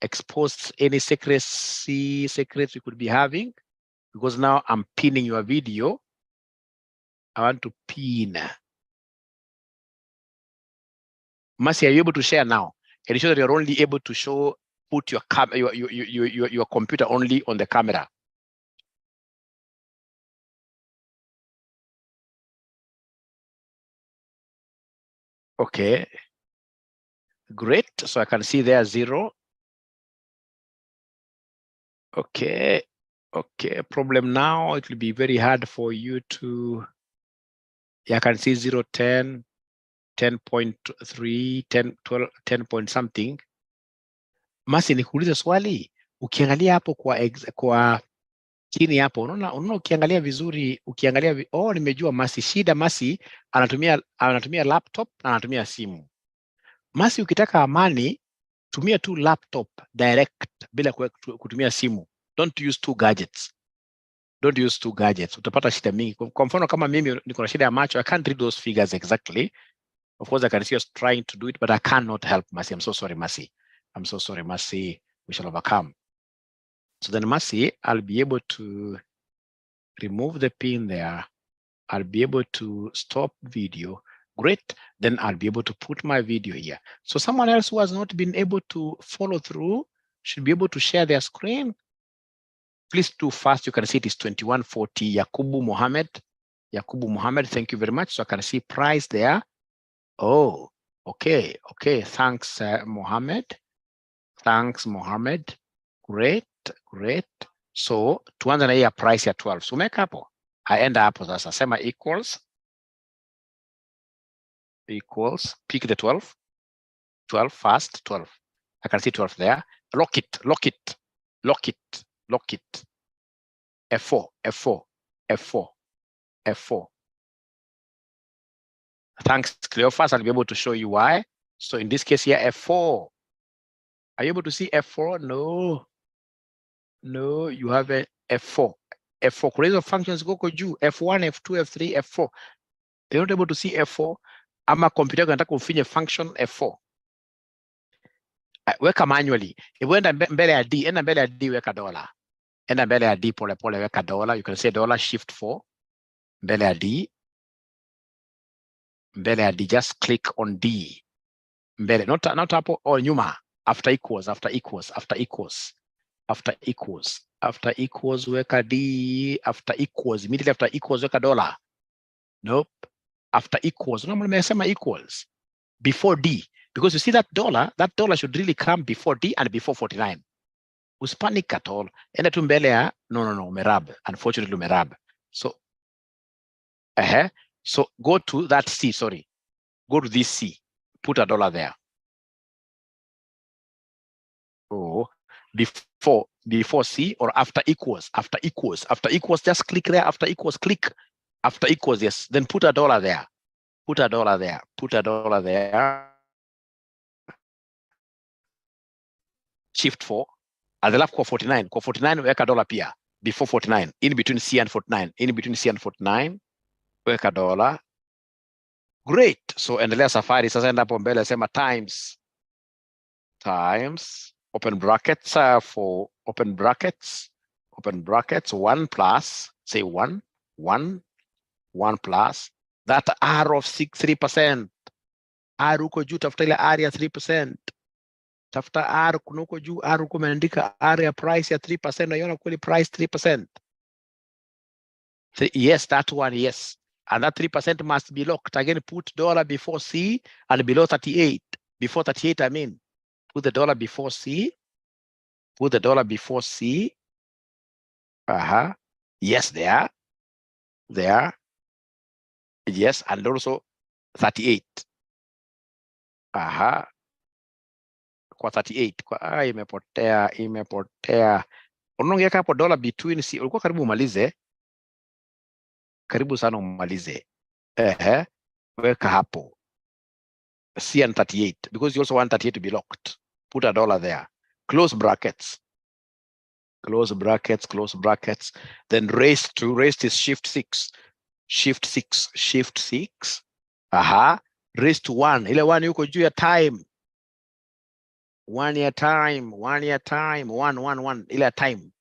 expose any secrets you could be having, because now I'm pinning your video. I want to pin. Mercy, are you able to share now? Ensure that you're only able to put your computer only on the camera. Okay. Great. So I can see there 0. Okay. Problem now, it will be very hard for you to, I can see 0, 10, 10.3, 10, 12, 10 point something. Mercy, nikuulize swali. Ukiangalia hapo kwa chini hapo, unaona ukiangalia vizuri, nimejua Mercy. Shida Mercy anatumia laptop na anatumia simu. Mercy, ukitaka amani, tumia tu laptop direct bila kutumia simu. Don't use two gadgets. Utapata shida mingi. Kwa mfano kama mimi niko na shida ya macho, I can't read those figures exactly. Of course, I can see us trying to do it, but I cannot help Mercy. I'm so sorry, Mercy. We shall overcome. So then, Mercy, I'll be able to remove the pin there. I'll be able to stop video. Great. Then I'll be able to put my video here. So someone else who has not been able to follow through should be able to share their screen. Please do fast. You can see it is 2140. Yakubu Mohammed, thank you very much. So I can see price there. Oh, okay. Thanks, Mohammed. Thanks, Mohammed. Great. So tuanze na hii price ya 12. So make up. I end up with sasa sema equals. Pick the 12. 12 fast, 12. I can see 12 there. Lock it. F4. Thanks, Cleophas. I'll be able to show you why. So in this case here, F4. Are you able to see F4? No, you have a F4. F4. Create functions go juu. F1, F2, F3, F4. You're not able to see F4. Ama computer nataka kufinya function F4. Weka manually. Enda mbele ya D, weka $. Enda mbele ya D pole weka $. You can say $shift4. Mbele ya D. Just click on D. Mbele, not hapo or nyuma. After equals, weka D. After equals, immediately after equals, weka $. Nope. After equals, normally nimesema equals. Before D. Because you see that $, should really come before D and before 49. Uspanic at all. Enda tu mbele ya, no, umerab. Unfortunately, umerab. So, so go to that C, sorry. Go to this C. Put $1 there. Oh, before C or after equals, just click there. After equals, click. After equals, yes. Then put $1 there. Put $1 there. Shift 4. And the left core 49. Core 49, weka $. Pia. Before 49. In between C and 49. Weka $. Great. So endelea safari. Sasa enda hapo mbele sema times. Open brackets for open brackets. 1 plus. Say 1 plus. That R of 3%. R uko juu tafuta ile R ya 3%. Tafuta R kunuko juu R uko umeandika R ya price ya 3%. Unaiona kweli price 3%. Yes, that one, yes. And that 3% must be locked. Again, put $. Before C and below 38. Before 38, I mean. Put the $. Before C. Put the $. Before C. Yes, there. Yes, and also 38. Kwa 38. Kwa imepotea. Unaongeka hapo $. Between C. Ulikuwa karibu umalize. Karibu sana umalize. Weka hapo. C and 38. Because you also want 38 to be locked. Put $. there. Close brackets. Then raise is shift 6. Shift 6. Raise to 1. Ile 1 yuko juu ya time. 1 year time. 1. Ile time.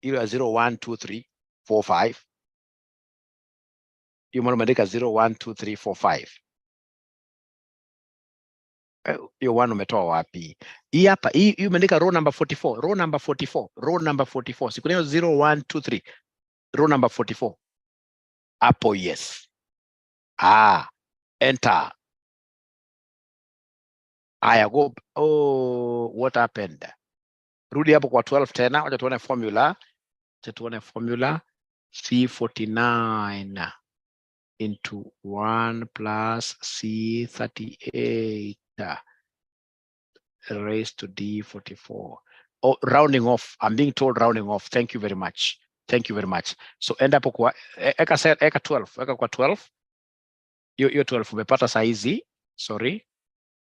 Ile 0, 1, 2, 3, 4, 5. You umeandika 0, 1, 2, 3, 4, 5. Hiyo 1 umetoa wapi? Hii hapa, hii umeandika row number 44. Row number 44. Siku leo 0, 1, 2, 3. Row number 44. Hapo, yes. Enter. Aya, go. Oh, what happened? Rudi hapo kwa 12 tena. Wacha tuone formula. C49 into 1 plus C38 raised to D44. Oh, rounding off. I'm being told rounding off. Thank you very much. So end up kwa eka 12. Eka kwa 12. Hiyo 12 umepata saizi. Sorry.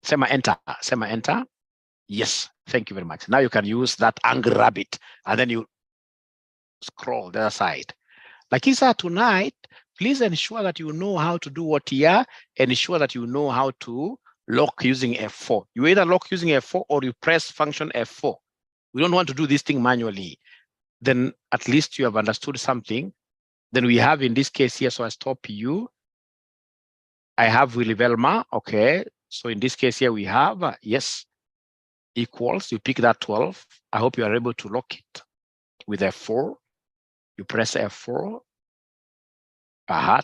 Sema enter. Yes. Thank you very much. Now you can use that angry rabbit and then you scroll the other side. Like Isa, tonight, please ensure that you know how to do what here, and ensure that you know how to lock using F4. You either lock using F4 or you press function F4. We don't want to do this thing manually. Then at least you have understood something. Then we have in this case here, so I stop you. I have Willy Velma. Okay. So in this case here, we have, yes, equals. You pick that 12. I hope you are able to lock it. with F4. You press F4.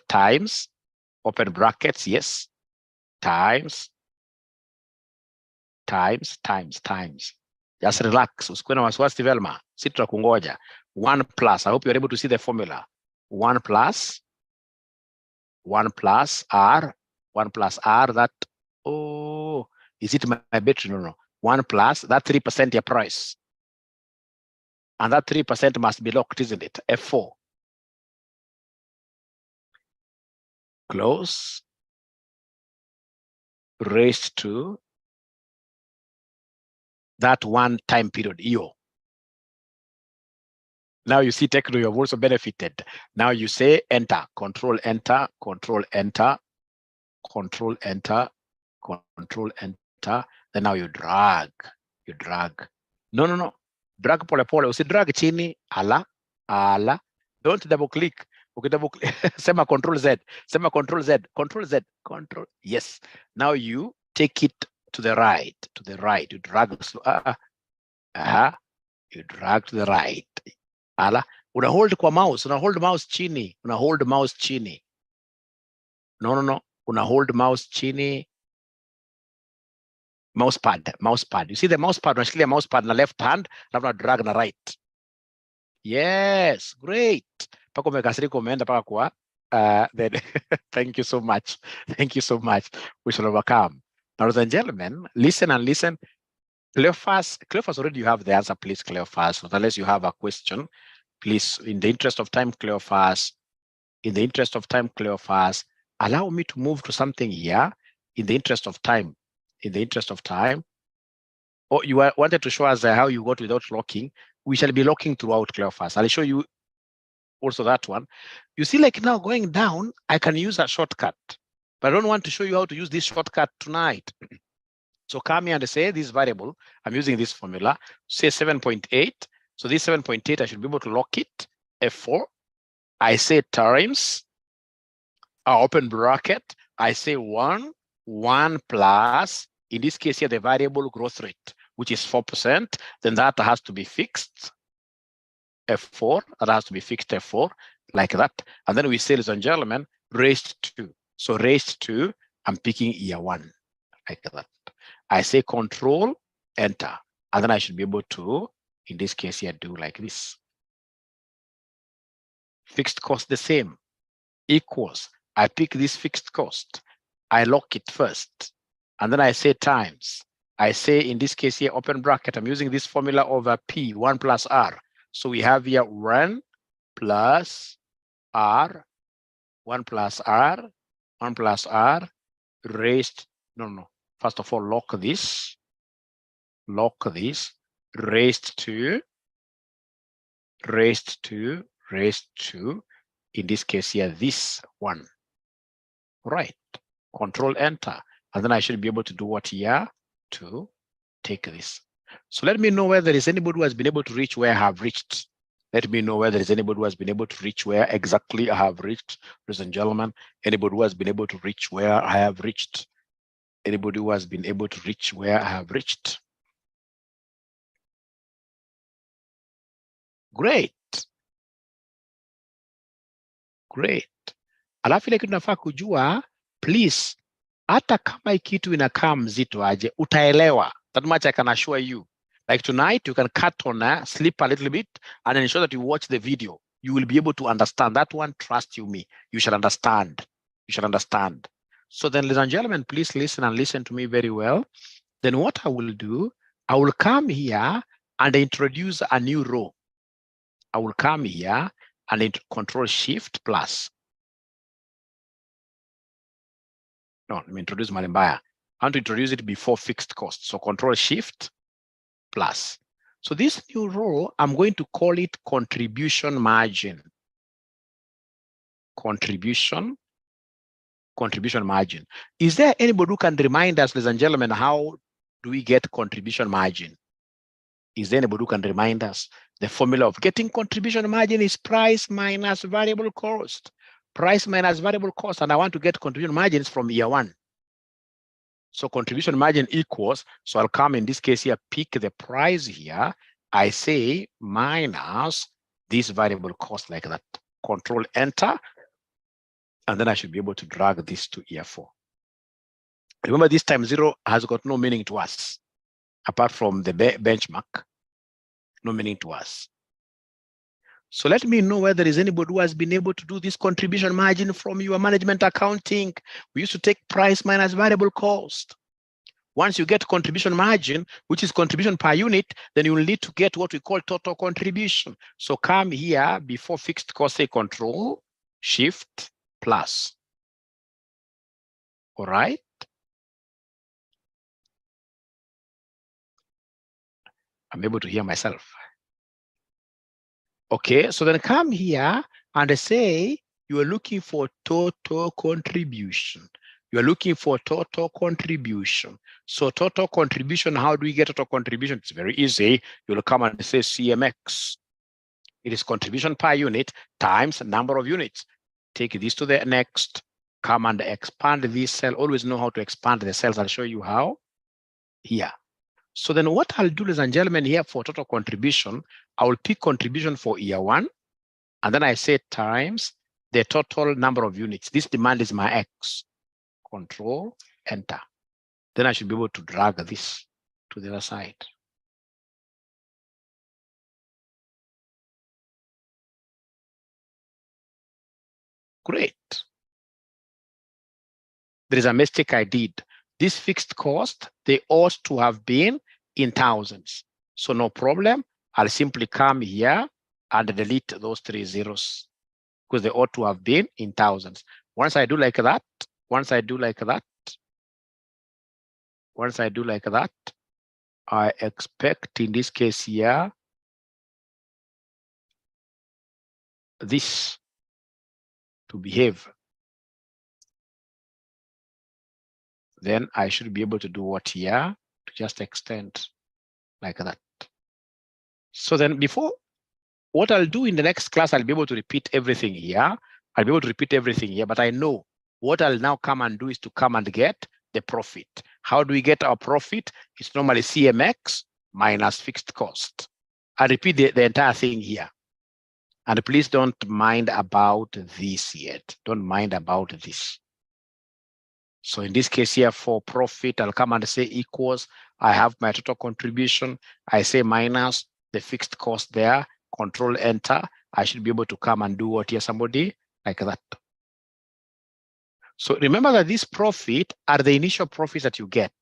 Times, open brackets, yes. Times. Just relax. Usikuwe na wasiwasi Velma. Sisi tutakungoja. 1 plus. I hope you're able to see the formula. 1 plus R. 1 plus R, that, oh, is it my battery? No. 1 plus, that 3% your price. And that 3% must be locked, isn't it? F4. Close. Raised to that one time period, EO. Now you see Techno, you have also benefited. Now you say enter, control enter, control enter, control enter, control enter. Then now you drag. No. Drag pole pole. Usi drag chini. Ala. Don't double click. Okay, double click. Sema control Z. Control. Yes. Now you take it to the right. You drag slow. You drag to the right. Ala. Una hold kwa mouse. Una hold mouse chini. No. Una hold mouse chini. Mouse pad. You see the mouse pad, unashikilia mouse pad na left hand, na drag na right. Yes, great. Pako umekasirika umeenda paka kwa then thank you so much. We shall overcome. Now, ladies and gentlemen, listen and listen. Cleophas, already you have the answer, please, Cleophas. Unless you have a question, please, in the interest of time, Cleophas, allow me to move to something here in the interest of time. Oh, you wanted to show us how you got without locking. We shall be locking throughout, Cleophas. I'll show you also that one. You see, like now going down, I can use a shortcut, but I don't want to show you how to use this shortcut tonight. So come here and say this variable, I'm using this formula, say 7.8. So this 7.8, I should be able to lock it, F4. I say times, open bracket, I say 1 plus, in this case here, the variable growth rate, which is 4%, then that has to be fixed, F4, F4, like that. And then we say, ladies and gentlemen, raised to. So raised to, I'm picking year 1, like that. I say control, enter. And then I should be able to, in this case here, do like this. Fixed cost the same, equals, I pick this fixed cost, I lock it first, and then I say times. I say in this case here, open bracket, I'm using this formula over P, 1 plus R. So we have here 1 plus R, 1 plus R, 1 plus R, raised, no. First of all, lock this, raised to, in this case here, this one, right? Control enter, and then I should be able to do what here to take this. So let me know whether there is anybody who has been able to reach where I have reached. Let me know whether there is anybody who has been able to reach where exactly I have reached, ladies and gentlemen. Anybody who has been able to reach where I have reached. Anybody who has been able to reach where I have reached. Great. Alafu ile kitu nafaa kujua, please, hata kama kitu inakaa mzito aje, utaelewa. That much I can assure you. Like tonight, you can cut on, sleep a little bit, and ensure that you watch the video. You will be able to understand. That one, trust you me. You shall understand. So then, ladies and gentlemen, please listen and listen to me very well. Then what I will do, I will come here and introduce a new row. I will come here and control shift plus. No, let me introduce Marimbaya. I want to introduce it before fixed cost. So control shift plus. So this new row, I'm going to call it contribution margin. Contribution margin. Is there anybody who can remind us, ladies and gentlemen, how do we get contribution margin? Is there anybody who can remind us? The formula of getting contribution margin is price minus variable cost. Price minus variable cost, and I want to get contribution margins from year 1. So contribution margin equals, so I'll come in this case here, pick the price here, I say minus this variable cost like that. Control Enter, and then I should be able to drag this to year 4. Remember, this time 0 has got no meaning to us, apart from the benchmark, no meaning to us. So let me know whether there is anybody who has been able to do this contribution margin from your management accounting. We used to take price minus variable cost. Once you get contribution margin, which is contribution per unit, then you will need to get what we call total contribution. So come here before fixed cost, say Control, Shift, plus. All right. I'm able to hear myself. Okay, so then come here and say you are looking for total contribution. You are looking for total contribution. So total contribution, how do we get total contribution? It's very easy. You'll come and say CMX. It is contribution per unit times number of units. Take this to the next. Come and expand this cell. Always know how to expand the cells. I'll show you how here. So then what I'll do, ladies and gentlemen, here for total contribution, I will pick contribution for year 1. And then I say times the total number of units. This demand is my X. Control, Enter. Then I should be able to drag this to the other side. Great. There is a mistake I did. This fixed cost, they ought to have been in thousands. So no problem. I'll simply come here and delete those 3 zeros because they ought to have been in thousands. Once I do like that, once I do like that, once I do like that, I expect in this case here, this to behave. Then I should be able to do what here? To just extend like that. So then before, what I'll do in the next class, I'll be able to repeat everything here. I'll be able to repeat everything here, but I know what I'll now come and do is to come and get the profit. How do we get our profit? It's normally CMX minus fixed cost. I repeat the entire thing here. And please don't mind about this yet. Don't mind about this. So in this case here for profit, I'll come and say equals, I have my total contribution. I say minus the fixed cost there, Control Enter. I should be able to come and do what here, somebody like that. So remember that these profit are the initial profits that you get.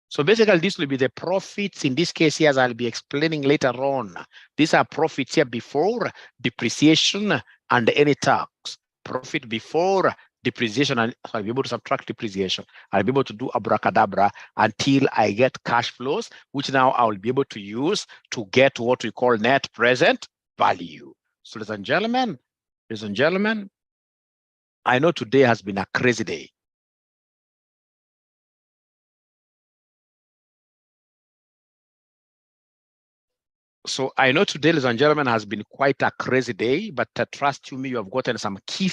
So basically this will be the profits in this case here, as I'll be explaining later on. These are profits here before depreciation and any tax. Profit before depreciation, and I'll be able to subtract depreciation. I'll be able to do abracadabra until I get cash flows, which now I will be able to use to get what we call net present value. So ladies and gentlemen, I know today has been a crazy day. So I know today, ladies and gentlemen, has been quite a crazy day, but trust you me, you have gotten some key